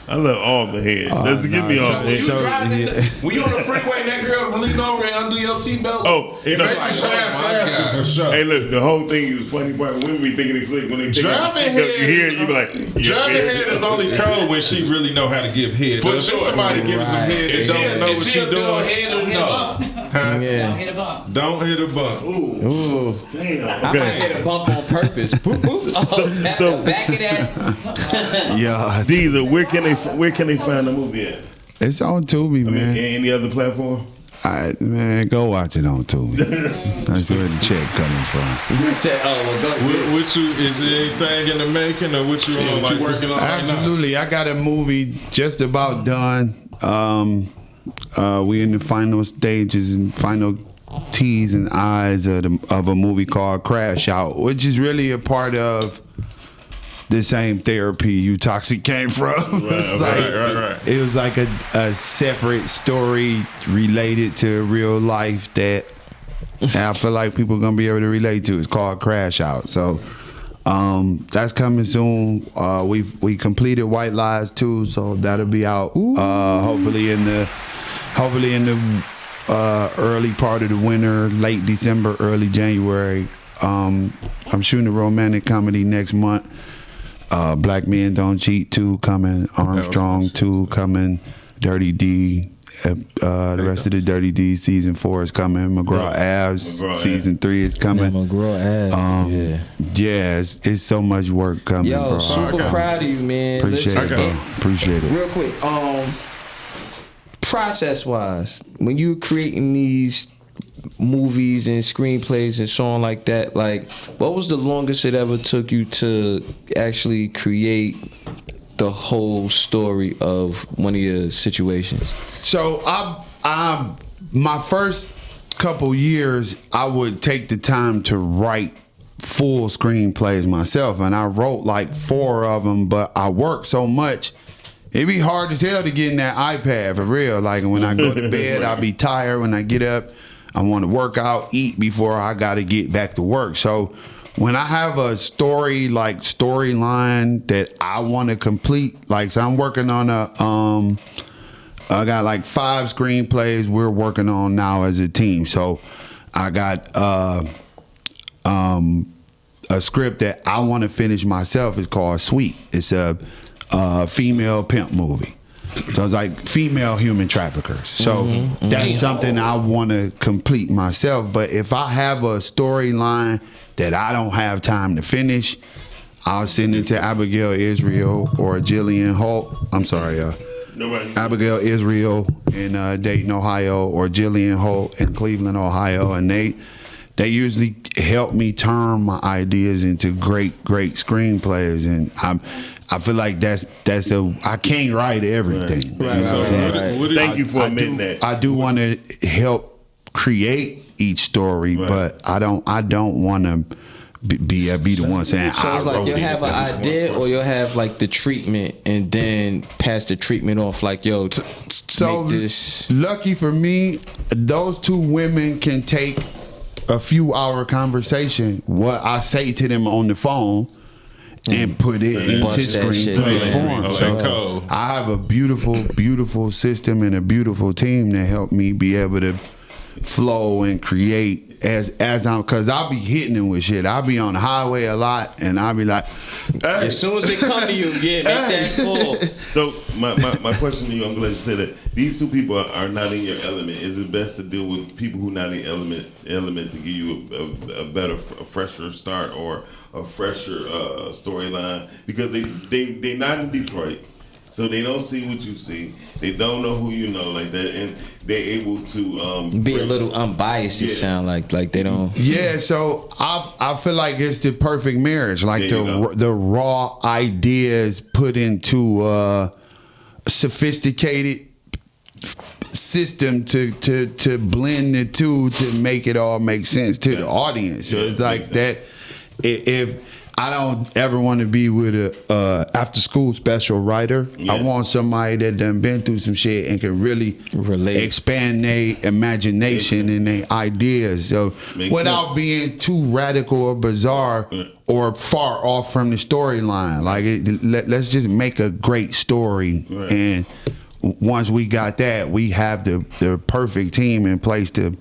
I love all the heads. Doesn't give me all When you heads. driving, yeah. when you on the freeway, and that girl lean over and undo your seatbelt. Oh, It no. makes Like, you oh drive my faster God. for sure. Hey, look, the whole thing is funny part. Women be thinking it's slick when they take Driving you hear it, you be like, yeah, driving yeah. head is only cold when she really know how to give head. For But if sure. somebody giving some head that If don't know what she she'll do a doing, head or no. huh? Yeah. Hit a bump. Don't hit a bump. Ooh. Damn. I might hit a bump on purpose. Boop, boop. Oh, tap so- the back of that. Yeah, Diesel, where can they find the movie at? it's on Tubi, man. Any other platform? Man, go watch it on Tubi. That's where the check coming from. You said, oh, well, go. What you is there anything in the making or what you on? what you Like working on right now? Absolutely, I got a movie just about done. We in the final stages and final T's and I's of a movie called Crash Out, which is really a part of the same therapy You Toxic came from. It's like- It was like a separate story related to real life that I feel like people are gonna be able to relate to. It's called Crash Out. So that's coming soon. We completed White Lies 2, so that'll be out hopefully in the early part of the winter, late December, early January. I'm shooting a romantic comedy next month. Black Men Don't Cheat 2 coming, Armstrong 2 coming, Dirty D. The rest of the Dirty D season 4 is coming. McGraw-Av's season 3 is coming. Yeah, it's so much work coming, Yo, bro. super proud of you, man. Appreciate it, bro. Appreciate it. Real quick, process wise, when you creating these movies and screenplays and so on like that, like, what was the longest it ever took you to actually create the whole story of one of your situations? So I my first couple years, I would take the time to write full screenplays myself, and I wrote like 4 of them. But I worked so much, it'd be hard as hell to get in that iPad for real. Like when I go to bed, I'll be tired. When I get up, I want to work out, eat before I got to get back to work. So when I have a storyline that I want to complete, like, so I'm working on I got like 5 screenplays we're working on now as a team. So I got a script that I want to finish myself. It's called Sweet. It's a female pimp movie. So it's like female human traffickers. So that's something I want to complete myself. But if I have a storyline that I don't have time to finish, I'll send it to Abigail Israel or Jillian Holt. I'm sorry, Abigail Israel in Dayton, Ohio, or Jillian Holt in Cleveland, Ohio, and they usually help me turn my ideas into great screenplays. And I feel like I can't write everything. Right. So Thank you for admitting that. I do want to help create each story, but I don't want to be the one saying So it's like you'll have an idea, or you'll have like the treatment and then pass the treatment off, like, yo, so make this. lucky for me, those 2 women can take a few hour conversation, what I say to them on the phone, and put it into Bust that shit screenplay down. form. Okay, So cool. I have a beautiful system and a beautiful team that help me be able to flow and create as I'm, cause I'll be hitting them with shit. I'll be on the highway a lot and I'll be like, hey. As soon as they come to you, yeah, make that call. So my question to you, I'm glad you said that. These 2 people are not in your element. Is it best to deal with people who not in element to give you a fresher start or a fresher storyline? Because they not in Detroit, so they don't see what you see. They don't know who you know like that, and they're able to Be a little unbiased. It sound like they don't. Yeah, so I feel like it's the perfect marriage, like the raw ideas put into sophisticated system to blend the two to make it all make sense to the audience. So it's like that. If I don't ever want to be with a after school special writer, I want somebody that done been through some shit and can really expand their imagination and their ideas. So without being too radical or bizarre or far off from the storyline. Like let's just make a great story, and once we got that, we have the perfect team in place to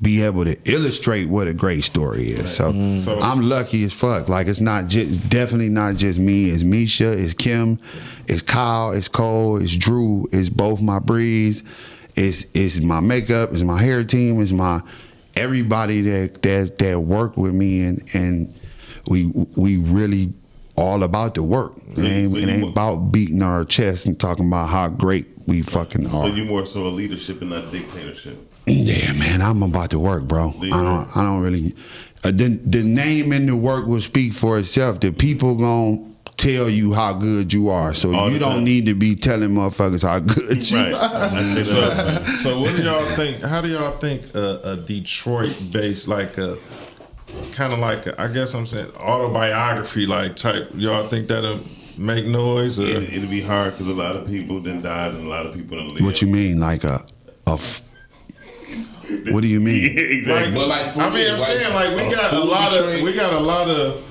be able to illustrate what a great story is. So I'm lucky as fuck. Like it's definitely not just me. It's Misha, it's Kim, it's Kyle, it's Cole, it's Drew, it's both my breeds, it's my makeup, it's my hair team, it's my everybody that work with me, and we really all about the work. It ain't about beating our chest and talking about how great we fucking are. So you more so a leadership and not dictatorship. Yeah, man, I'm about to work, bro. I don't really. The name and the work will speak for itself. The people gonna tell you how good you are, so you don't need to be telling motherfuckers how good you are. So what do y'all think? How do y'all think a Detroit-based, like a kind of like I guess I'm saying autobiography like type? Y'all think that'll make noise? Or? It'll be hard because a lot of people then died and a lot of people done lived. What you mean, like what do you mean? Exactly. I'm saying like we got a lot of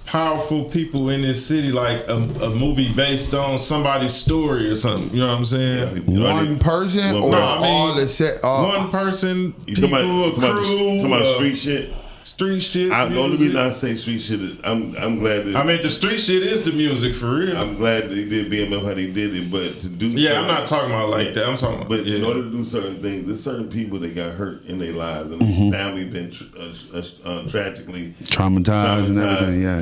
powerful people in this city, like a movie based on somebody's story or something. You know what I'm saying? One person or all the set? One person, people, talking about street shit. Street shit. The only reason I say street shit is I'm glad that. I mean, the street shit is the music for real. I'm glad that they did BMF how they did it, but to do. Yeah, I'm not talking about like that. I'm talking about. But in order to do certain things, there's certain people that got hurt in their lives and their family been tragically traumatized and everything. Yeah.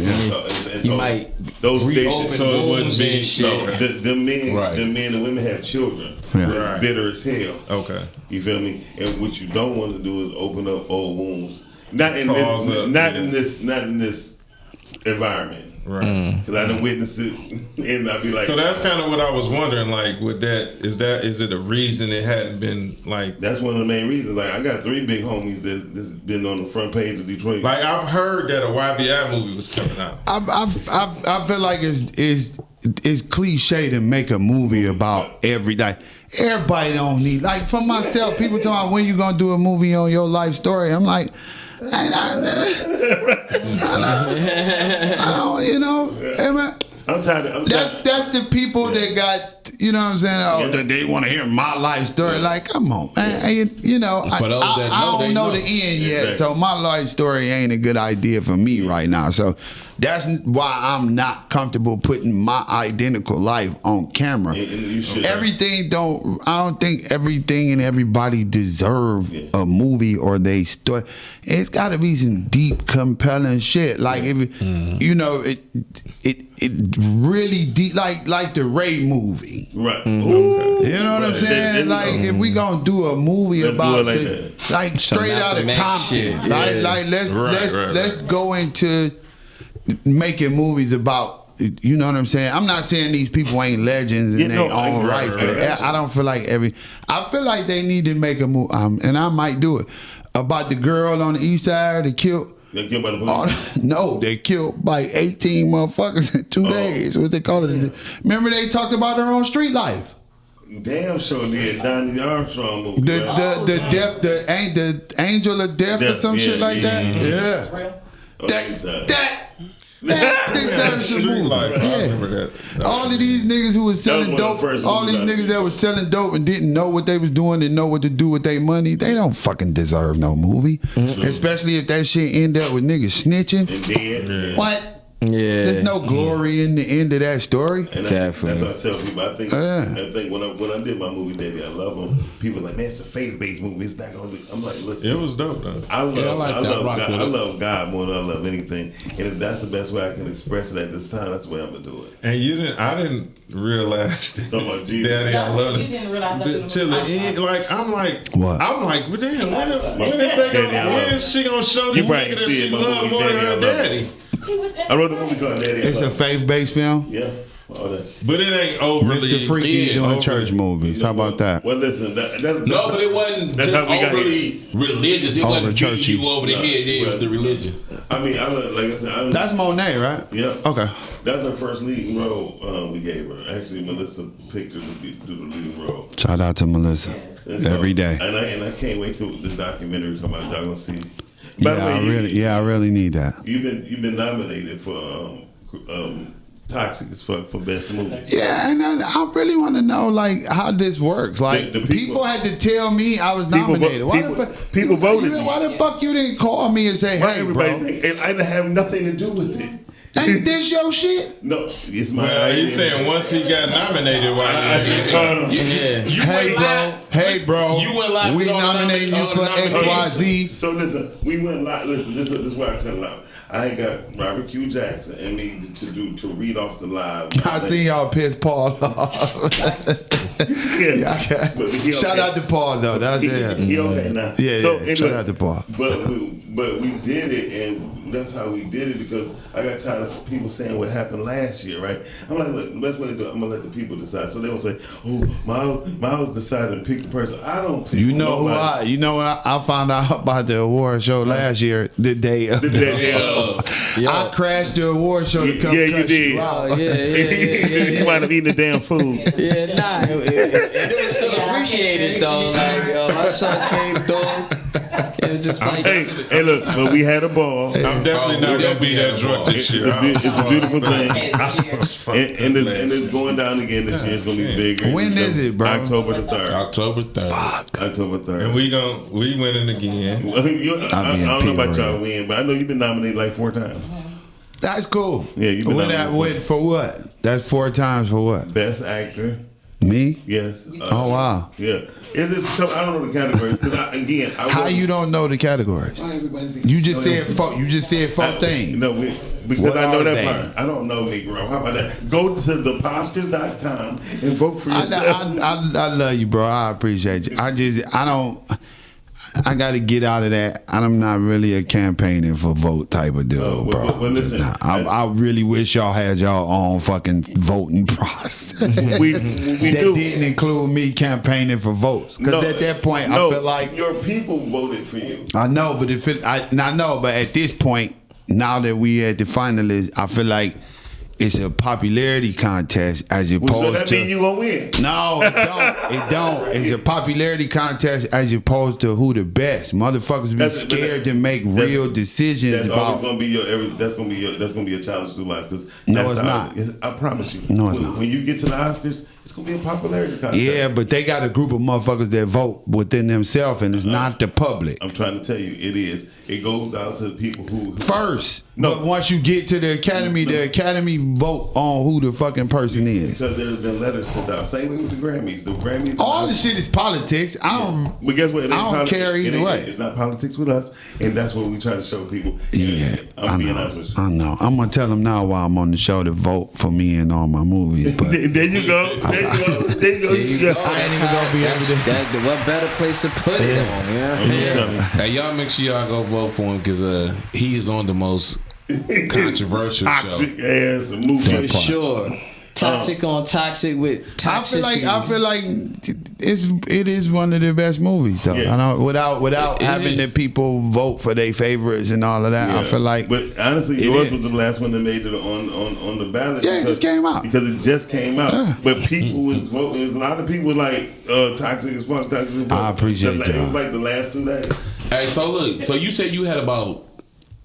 You might those reopen days, so it wouldn't be shit. The men and women have children. Yeah. Bitter as hell. Okay. You feel me? And what you don't want to do is open up old wounds. Not in this environment. Right. Because I done witnessed it and I'd be like. So that's kind of what I was wondering, like with that, is it a reason it hadn't been like. That's one of the main reasons. Like I got 3 big homies that's been on the front page of Detroit. Like I've heard that a YBI movie was coming out. I feel like it's cliche to make a movie about everyday. Everybody don't need, like for myself, people talking about when you gonna do a movie on your life story. I'm like, I don't, you know. I'm tired. That's the people that got, you know what I'm saying? Oh, they want to hear my life story. Like, come on, man. You know, I don't know the end yet, so my life story ain't a good idea for me right now. So that's why I'm not comfortable putting my identical life on camera. I don't think everything and everybody deserve a movie or they story. It's got to be some deep, compelling shit. Like if you know it really deep, like the Ray movie. Right. Okay. You know what I'm saying? Like if we gonna do a movie about like straight out of Compton, let's go into making movies about, you know what I'm saying? I'm not saying these people ain't legends in their own right, but I don't feel like I feel like they need to make a movie, and I might do it, about the girl on the east side that killed. They killed by the police? No, they killed like 18 motherfuckers in 2 days. What they call it? Remember they talked about her on Street Life. Damn sure did. Donnie Armstrong movie. The Angel of Death or some shit like that. Yeah. That all of these niggas who was selling dope, all these niggas that was selling dope and didn't know what they was doing and know what to do with their money, they don't fucking deserve no movie. Especially if that shit end up with niggas snitching. What? Yeah, there's no glory in the end of that story. And that's what I tell people. I think when I did my movie Daddy, I love them. People are like, man, it's a faith-based movie. It's not gonna be. I'm like, listen, it was dope though. I love God more than I love anything. And if that's the best way I can express it at this time, that's the way I'm gonna do it. And I didn't realize that. Talking about Jesus. Daddy, I love it. Till the end, like I'm like, what? I'm like, well, damn, when is she gonna show this nigga that she love more than her daddy? I wrote a movie called Daddy. It's a faith-based film? Yeah. all that. But it ain't overly. Mr. Freaky doing overly- church movies. How about that? Well, listen, that's No, but it wasn't that's just how we got overly religious. It wasn't beating churchy. you over the head with the religion. I mean, like I said, That's Monet, right? Yeah. Okay. That's her first leading role we gave her. Actually, Melissa picked her to do the leading role. Shout out to Melissa. And so- Every day. And I can't wait till the documentary come out. Y'all gonna see. By the way, I really need that. You've been nominated for Toxic as fuck for best movie. Yeah, and I really want to know like how this works. Like The people people- had to tell me I was nominated. People voted. Why the fuck you didn't call me and say, Why "Hey, everybody bro, think, and I didn't have nothing to do with it. ain't this your shit?" No, it's my Well, idea. he's saying once he got nominated, why I should call him. You Hey, went bro. live. Hey, bro. You went live We with all the nominating you all for the nominations. XYZ. So listen, we went live. Listen, this is why I cut it out. I ain't got Robert Q. Jackson and me to read off the live. I seen y'all piss Paul off. Yeah, okay. But he Shout okay. out to Paul though. That's He it. okay now. Yeah, So, yeah. anyway, Shout out to Paul. But we did it, and that's how we did it because I got tired of people saying what happened last year, right? I'm like, look, the best way to do it, I'm gonna let the people decide. So they will say, "Oh, Miles decided to pick the person." I don't. Pick You know who nobody. you know what I found out about the award show last year, the day of. The day of. I crashed the award show to come Yeah, you cut did. out. Oh, yeah. You might have eaten the damn food. Yeah, nah, it was still appreciated though. Like, my son came through. It was just like, Hey, look, but we had a ball. I'm definitely not gonna be that drunk this It's year. it's a beautiful thing. I was fucking And glad. it's going down again this year. It's gonna be bigger. When is it, bro? October the 3rd. October 3rd. October 3rd. And we winning again. I mean, I being don't know about Peter y'all win, but I know you've been nominated like 4 times. That's cool. Yeah, you've been nominated for what? That's 4 times for what? Best actor. Me? Yes. Oh wow. Yeah. Is this? I don't know the categories because I How you don't know the categories? You just said four. You just said 4 things. No, because What I know are that they? part. I don't know, Negro. How about that? Go to theposters.com and vote for I yourself. love you, bro. I appreciate you. I got to get out of that. I'm not really a campaigning for vote type of dude, Oh, bro. well, listen, Nah, I really wish y'all had y'all own fucking voting process. we that do. didn't include me campaigning for votes. Because at that point, I felt like your people voted for you. I know, but but at this point, now that we at the finalists, I feel like it's a popularity contest as opposed So that to. means you gonna win. No, it don't. It don't. It's a popularity contest as opposed to who the best. Motherfuckers be scared to make real decisions That's about. always gonna be that's gonna be a challenge through life because No, it's not. I promise you. No, it's not. When you get to the Oscars, it's gonna be a popularity contest. Yeah, but they got a group of motherfuckers that vote within themselves, and it's not the public. I'm trying to tell you, it is. It goes out to the people who First, No. but once you get to the academy, the academy vote on who the fucking person is. because there's been letters sent out. Same way with the Grammys. The Grammys. All the shit is politics. I don't. But guess what? It ain't I don't care it either ain't- way. It's not politics with us, and that's what we try to show people. Yeah, I'm I being know. honest with you. I know. I'm gonna tell them now while I'm on the show to vote for me in all my movies. But There you go. There you go. There you go. I ain't even gonna be able to. what better place to put it on? Yeah. Hey, y'all make sure y'all go vote for him because he is on the most controversial show. Toxic ass movie. For sure. Toxic on toxic with toxicity. I feel like it is one of the best movies though. Yeah. I know without It having is. the people vote for their favorites and all of that. I Yeah. feel like But honestly, it yours is. was the last one that made it on the ballot. Yeah, it just came out. Because it just came out. Yeah. But people was voting. There's a lot of people like toxic as fuck. Toxic as fuck. I appreciate It y'all. was like the last 2 days. Hey, so look, so you said you had about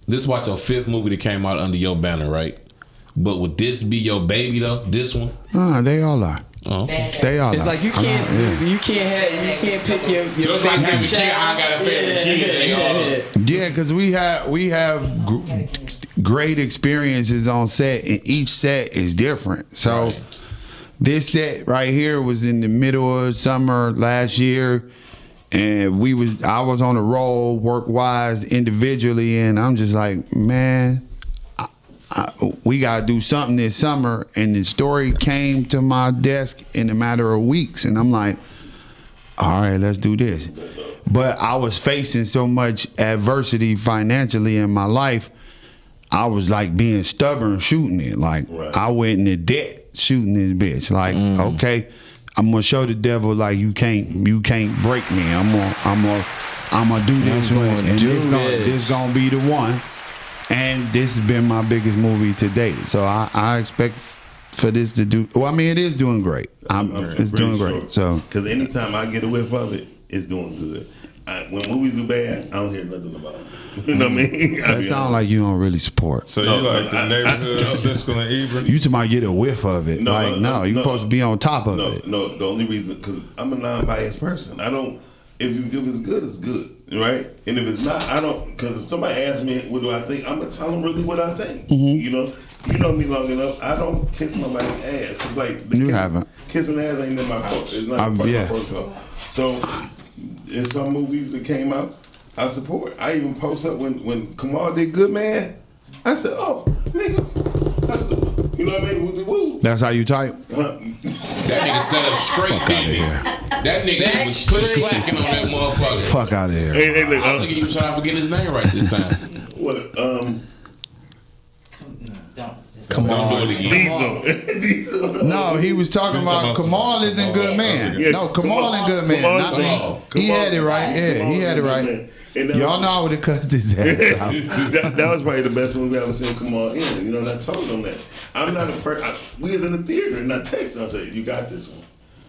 this watch your 5th movie that came out under your banner, right? But would this be your baby though? This one? they all are. Oh. They all It's are. like you can't pick your Just like favorite having a kid, I got a favorite kid. They all- Yeah, because we have great experiences on set, and each set is different. So Right. this set right here was in the middle of summer last year, and I was on a roll work wise individually, and I'm just like, man, we gotta do something this summer. And the story came to my desk in a matter of weeks, and I'm like, all right, let's do this. But I was facing so much adversity financially in my life. I was like being stubborn shooting it. Like I went into debt shooting this bitch. Like, okay, I'm gonna show the devil like you can't break me. I'm gonna do this one, and this gonna be the one. And this has been my biggest movie to date. So I expect for this to do. Well, I mean, it is doing great. It's doing great. So because anytime I get a whiff of it, it's doing good. When movies do bad, I don't hear nothing about it. You know what I mean? That sounds like you don't really support. So you like the neighborhood of Siskel and Ebert? You might get a whiff of it. No, you're supposed to be on top of it. No, the only reason, because I'm a non-biased person. I don't, if it's good, it's good, right? And if it's not, I don't, because if somebody asks me what do I think, I'm going to tell them really what I think. You know me long enough, I don't kiss nobody's ass. It's like, kissing ass ain't in my book. It's not part of my protocol. So, in some movies that came out, I support. I even post up when Kamal did Good Man. I said, "Oh, nigga," you know what I mean? Woo. That's how you type. That nigga set up straight, baby. That nigga was clacking on that motherfucker. Fuck out of here. Hey, look, I don't think he was trying to forget his name right this time. What? Come on. Diesel. No, he was talking about Kamal is in Good Man. Yeah, No, Kamal in Good Man. Not me. He had it right. Yeah, he had it right. Y'all know I would have cussed his ass out. that was probably the best movie I've ever seen Kamal in. You know, and I told him that. I'm not a person. We was in the theater and I texted. I said, "You got this one."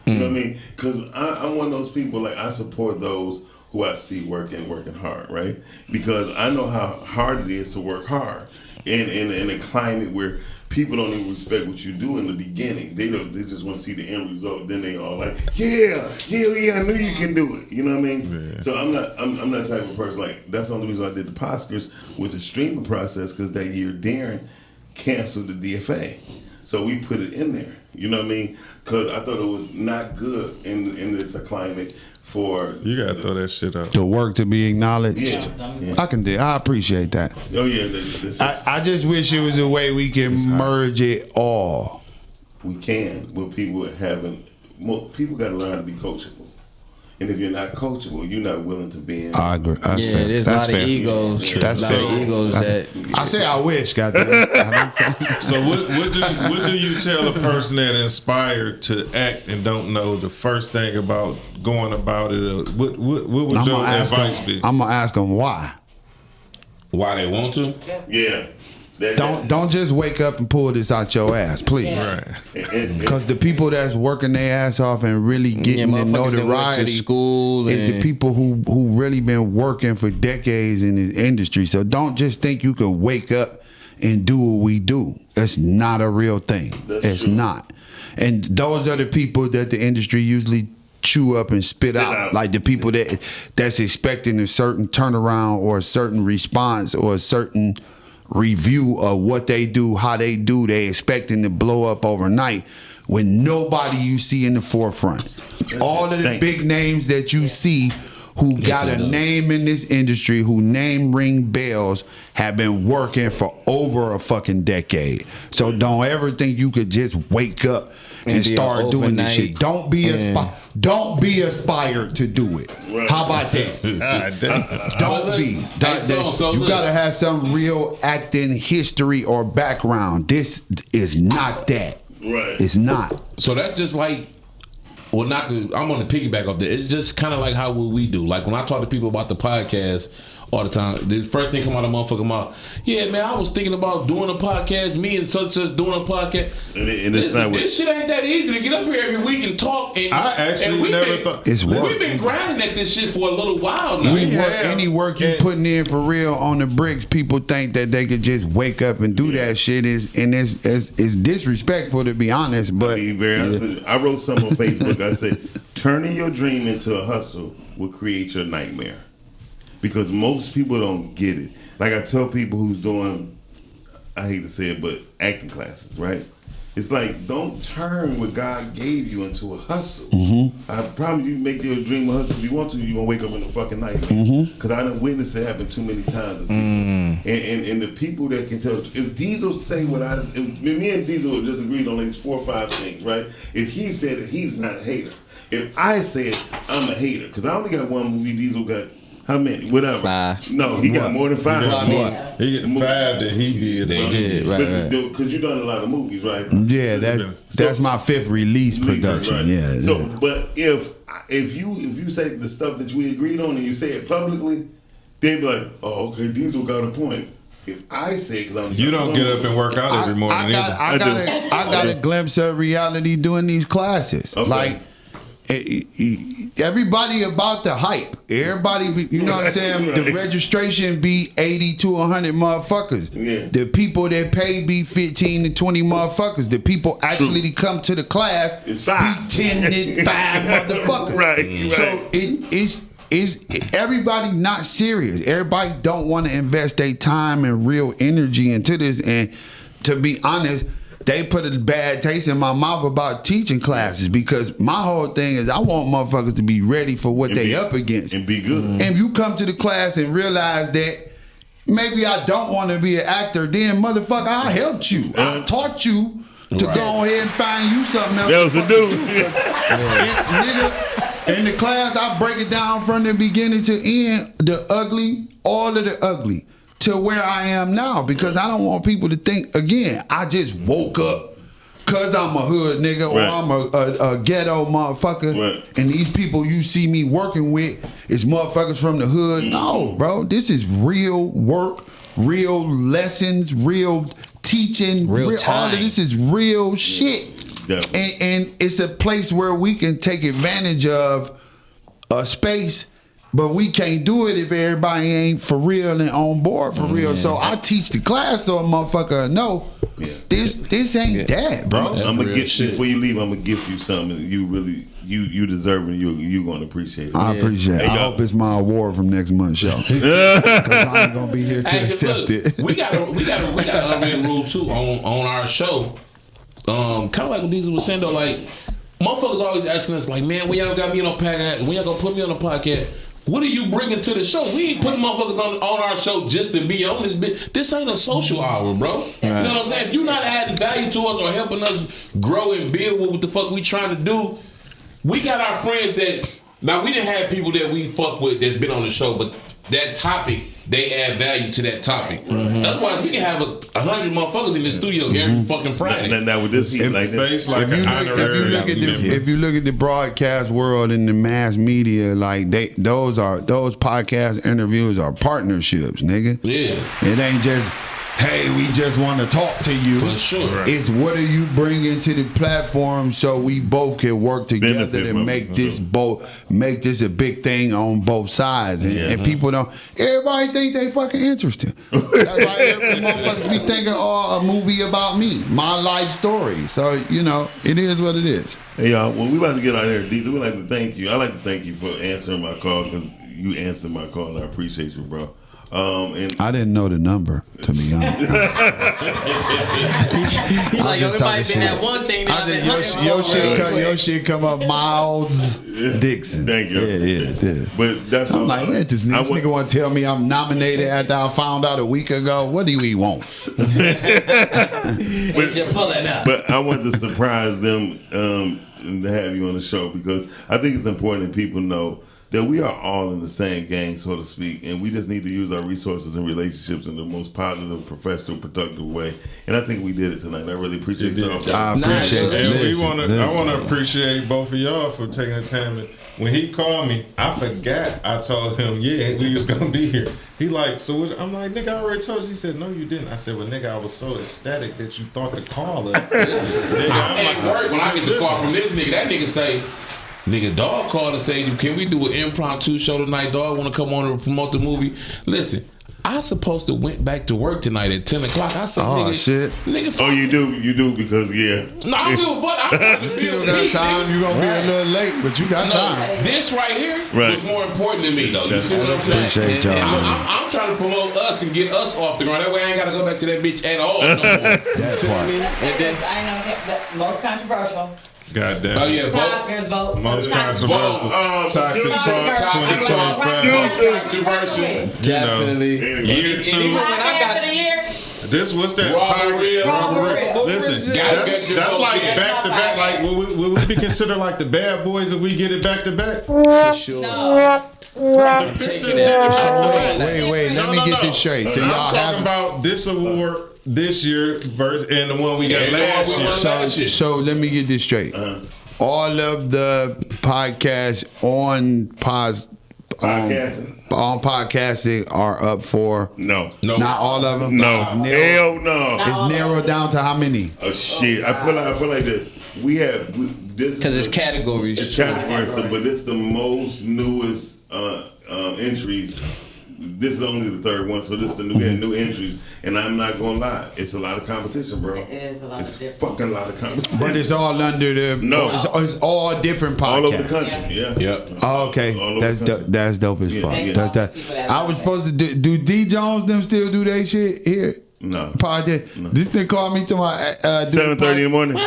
You know what I mean? Because I'm one of those people, like, I support those who I see working hard, right? Because I know how hard it is to work hard in a climate where people don't even respect what you do in the beginning. They just want to see the end result. Then they all like, yeah, I knew you can do it. You know what I mean? Yeah. So I'm not the type of person, like, that's the only reason I did the Oscars with the streaming process, because that year Darren canceled the DFA. So we put it in there. You know what I mean? Because I thought it was not good in this climate for... You got to throw that shit up. The work to be acknowledged. Yeah. I appreciate that. Oh, yeah. I just wish it was a way we can merge it all. We can, but people got to learn how to be coachable. And if you're not coachable, you're not willing to be in. I agree. There's a lot of egos. That's a lot of egos that. I say I wish, goddamn. So what do you tell a person that inspired to act and don't know the first thing about going about it? What would your advice be? I'm gonna ask them why. Why they want to? Yeah. Don't just wake up and pull this out your ass, please. Right. Because the people that's working their ass off and really getting the notoriety school is the people who really been working for decades in this industry. So don't just think you can wake up and do what we do. It's not a real thing. It's not. And those are the people that the industry usually chew up and spit out. Like the people that's expecting a certain turnaround or a certain response or a certain review of what they do, how they do. They expecting to blow up overnight when nobody you see in the forefront. All of the big names that you see who got a name in this industry, who name ring bells, have been working for over a fucking decade. So don't ever think you could just wake up and start doing this shit. Don't be aspired to do it. Right. How about that? Don't be. You gotta have some real acting history or background. This is not that. Right. It's not. So that's just like, well, I'm on the piggyback of that. It's just kind of like how what we do. Like when I talk to people about the podcast all the time, the first thing come out of motherfucker mouth, yeah, man, I was thinking about doing a podcast, me and such doing a podcast. And it's not this shit ain't that easy to get up here every week and talk. And I actually never thought it's work. We've been grinding at this shit for a little while now. Any work you putting in for real on the bricks, people think that they could just wake up and do that shit. It's disrespectful, to be honest. But I wrote something on Facebook. I said, turning your dream into a hustle will create your nightmare. Because most people don't get it. Like I tell people who's doing, I hate to say it, but acting classes, right? It's like, don't turn what God gave you into a hustle. Mm-hmm. I promise you make your dream a hustle. If you want to, you're going to wake up in a fucking nightmare. Because I done witnessed it happen too many times. And the people that can tell, if Diesel say what if me and Diesel disagreed on these 4 or 5 things, right? If he said it, he's not a hater. If I say it, I'm a hater. Because I only got one movie Diesel got How many? Whatever. 5. No, he got more than 5. He get 5 that he did. They did, right. Because you done a lot of movies, right? Yeah, that's my 5th release production. Right. Yeah. So, yeah. but if you say the stuff that we agreed on and you say it publicly, they'd be like, "Oh, okay, Diesel got a point." If I say, because I'm You don't get up and work out every morning. I got a glimpse of reality doing these classes. Okay. Like everybody about the hype. Everybody, you know what I'm saying? The registration be 80 to 100 motherfuckers. Yeah. The people that pay be 15 to 20 motherfuckers. The people actually that come to the class It's be 5. 10 to 5 motherfuckers. Right. So it's everybody not serious. Everybody don't want to invest their time and real energy into this. And to be honest, they put a bad taste in my mouth about teaching classes because my whole thing is I want motherfuckers to be ready for what they up against. And be good. And if you come to the class and realize that maybe I don't want to be an actor, then motherfucker, I helped you. I taught you to go ahead and find you something else. That was the dude. Nigga, in the class, I break it down from the beginning to end, the ugly, all of the ugly, to where I am now. Because I don't want people to think, again, I just woke up because I'm a hood nigga or I'm a ghetto motherfucker. Right. And these people you see me working with is motherfuckers from the hood. No, bro, this is real work, real lessons, real teaching, Real all time. of this is real shit. Definitely. And it's a place where we can take advantage of a space, but we can't do it if everybody ain't for real and on board for real. So I teach the class so a motherfucker know this ain't that, bro. I'm gonna real get shit. before you leave. I'm gonna gift you something. You really you deserve it. You gonna appreciate it. I appreciate it. Hey, I y'all. hope it's my award from next month's show. Because I ain't gonna be here to Hey, accept look, it. we got an unwritten rule too on our show. Kind of like what Diesel was saying though, like motherfuckers always asking us like, man, when y'all got me on a podcast, when y'all gonna put me on a podcast? What are you bringing to the show? We ain't putting motherfuckers on our show just to be on this bitch. This ain't a social hour, bro. You know what I'm saying? If you're not adding value to us or helping us grow and build what the fuck we trying to do, we got our friends that, now we didn't have people that we fuck with that's been on the show, but that topic, they add value to that topic. Otherwise, we can have 100 motherfuckers in the studio every fucking Friday. Now with this heat like that, Face like an honorary member. If you look at the broadcast world and the mass media, like those podcast interviews are partnerships, nigga. Yeah. It ain't just, hey, we just want to talk to you. For sure. It's what are you bringing to the platform so we both can work together Benefit to from make it. make this a big thing on both sides. And people don't. Everybody think they fucking interesting. That's why every motherfuckers be thinking, oh, a movie about me, my life story. So it is what it is. hey y'all, well we about to get out of here, Diesel. We like to thank you. I like to thank you for answering my call because you answered my call and I appreciate you, bro. And I didn't know the number, to be honest. He's like, yo, it might have been that one thing that I've been hunting your shit come up Miles Dixon. Thank you. Yeah, it did. but that's I'm like, man, this nigga want to tell me I'm nominated after I found out a week ago. What do we want? What you pulling up? But I want to surprise them and to have you on the show because I think it's important that people know that we are all in the same gang, so to speak, and we just need to use our resources and relationships in the most positive, professional, productive way. And I think we did it tonight. I really appreciate y'all. I appreciate And it. I want to appreciate both of y'all for taking the time. When he called me, I forgot. I told him, we was gonna be here. He like, so what? I'm like, nigga, I already told you. He said, no, you didn't. I said, well, nigga, I was so ecstatic that you thought to call us. Nigga, I'm at work when I get the call from this nigga. That nigga say, nigga, dog called and say, can we do an impromptu show tonight? Dog want to come on and promote the movie. Listen, I supposed to went back to work tonight at 10 o'clock. I said, Oh, shit. Nigga, Oh, you do because No, I don't give a fuck. You still got time. You're going to be a little late, but you got time. This right here was more important to me, though. You That's see what I'm saying? Appreciate y'all, man. I'm trying to promote us and get us off the ground. That way I ain't got to go back to that bitch at all no more. That part. I know the most controversial. God damn. Oh, yeah, vote. Oscars vote. Most controversial. Toxic Talk Controversial. 2025. Controversial. Definitely. Year And 2. even when I Podcast got of the year. This what's that? Robbery. Listen, that's like back to back. Like will we be considered like the bad boys if we get it back to back? For sure. The Pistons did it back to back. Wait. Let me get this straight. So I'm y'all talking about this award this year versus and the one we got last year. So let me get this straight. All of the podcasts on podcasting are up for No. not all of them. No. Hell no. It's narrowed down to how many? Oh shit! I feel like this. This Because it's categories. It's categories, but this is the most newest entries. This is only the third one, so this is we had new entries, and I'm not gonna lie, it's a lot of competition, bro. It is a lot It's of different. fucking lot of competition. But it's all under the It's all different podcasts. all over the country. Yeah. Yep. Oh, okay, All over that's the dope. country. That's dope as fuck. yeah. That. I was supposed to do D Jones them still do they shit here? No. Podcast. This thing called me to my 7:30 in the morning.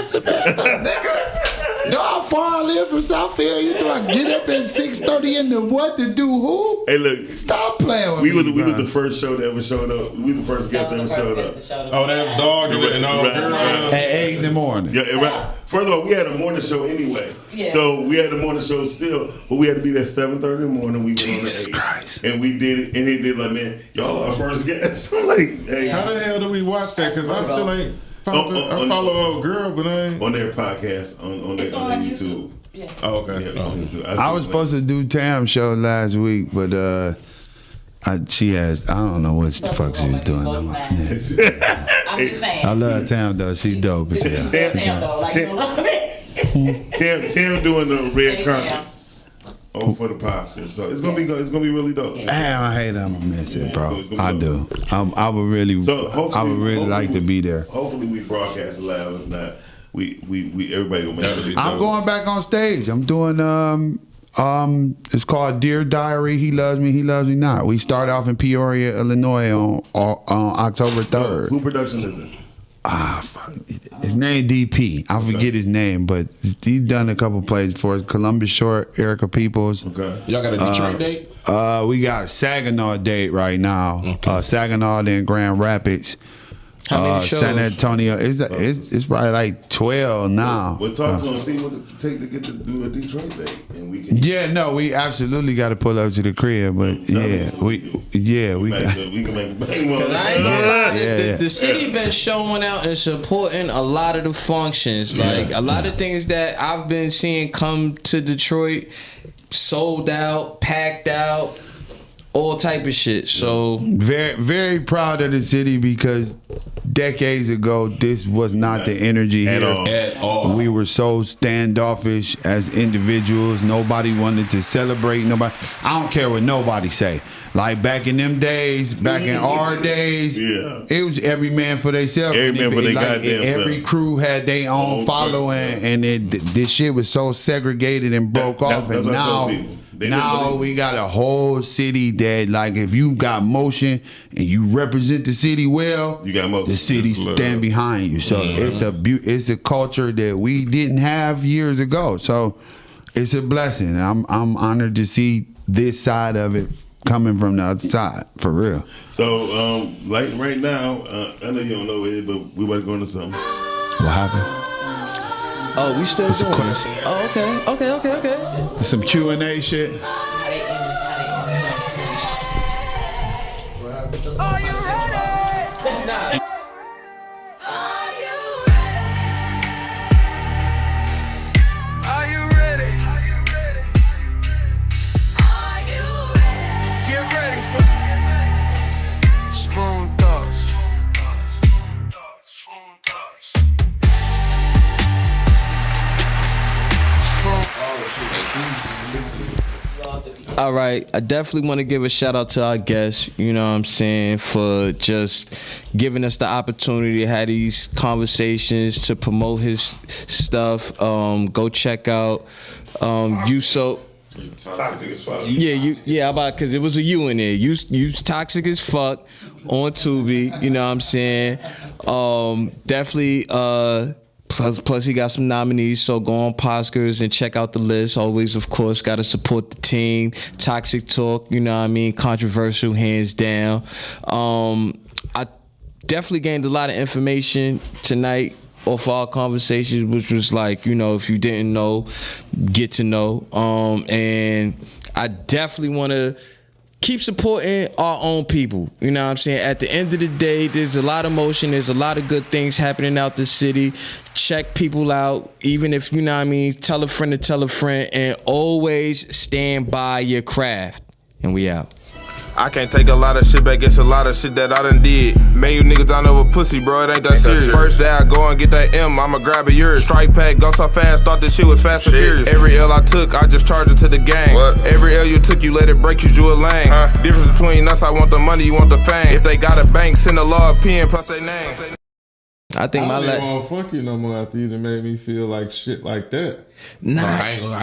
Y'all far live from Southfield. You talking about get up at 6:30 in the what to do who? Hey, look. Stop playing with We me. was bro. the first show that ever showed up. We the first guest that ever showed up. Oh, that's dog and all. At 8 in the morning. Yeah, right. First of all, we had a morning show anyway. Yeah. So we had a morning show still, but we had to be there 7:30 in the morning. We went Jesus on at 8. Christ. And we did it, and he did like, man, y'all are our first guests. I'm like, hey, How the hell do we watch that? Because I still ain't. I follow old girl, but I ain't. on their podcast on their YouTube. Yeah. Oh, okay. Yeah, on YouTube. I was supposed to do Tam's show last week, but she has I don't know what the fuck she was doing. I'm just saying. I love Tam though. She's dope as hell. Tam- She's Damn, dope. though, like, you love it. Tim doing the red Hey, carpet Tam. for the Oscars, so it's gonna be really dope. Damn, I hate I'm gonna miss it, bro. I do. I would really, So I would really like to be there. Hopefully we broadcast it live. If not, we everybody gonna make it. I'm going back on stage. I'm doing it's called Dear Diary. He loves me. He loves me not. We start off in Peoria, Illinois on October 3rd. Who production is it? Fuck. His name DP. I forget his name, but he's done a couple plays for us. Columbus Short, Erica Peoples. Okay. Y'all got a Detroit date? We got a Saginaw date right now. Okay. Saginaw, then Grand Rapids. How many shows? San Antonio. It's probably like 12 now. We'll talk to him and see what it take to get to do a Detroit date, and we can. Yeah, no, we absolutely got to pull up to the crib, but we got. We can make bang one. Cause I ain't gonna lie, Yeah. the city been showing out and supporting a lot of the functions. Like a lot of things that I've been seeing come to Detroit, sold out, packed out, all type of shit. So Very, very proud of the city because decades ago, this was not the energy At here. all. At all. We were so standoffish as individuals. Nobody wanted to celebrate. Nobody. I don't care what nobody say. Like back in them days, back in our days, Yeah. it was every man for themselves. Every man for their goddamn Every self. crew had their own Oh, following, and this shit was so segregated and broke off. that's And what I now, tell people. They didn't now believe. we got a whole city that, like, if you got motion and you represent the city well, You got motion. the city Yes, Lord. stand behind you. So it's a culture that we didn't have years ago. So it's a blessing. I'm honored to see this side of it coming from the other side, for real. So, like right now, I know you don't know it, but we about to go into something. What happened? oh, we still doing this. Oh, okay. Some Q&A shit. Are you ready? Get ready for Spoon Thoughts. All right, I definitely want to give a shout out to our guests, you know what I'm saying, for just giving us the opportunity to have these conversations, to promote his stuff. Go check out You So. Toxic as fuck. Because it was a you in there. You Toxic as fuck on Tubi, you know what I'm saying? Definitely plus he got some nominees, so go on Oscars and check out the list. Always, of course, got to support the team. Toxic Talk, you know what I mean? Controversial, hands down. I definitely gained a lot of information tonight off our conversations, which was like, you know, if you didn't know, get to know. And I definitely want to keep supporting our own people. You know what I'm saying? At the end of the day, there's a lot of motion. There's a lot of good things happening out the city. Check people out, even if, you know what I mean, tell a friend to tell a friend, and always stand by your craft. And we out. I can't take a lot of shit back, it's a lot of shit that I done did. Man, you niggas down over pussy, bro, it ain't that serious. First day I go and get that M, I'ma grab a yours. Strike pack, go so fast, thought this shit was fast and furious. Every L I took, I just charged it to the gang. Every L you took, you let it break you, drew a lane. Difference between us, I want the money, you want the fame. If they got a bank, send a law pen plus their name. I think I don't even want to fuck you no more after you done made me feel like shit like that. Nah. I ain't gonna.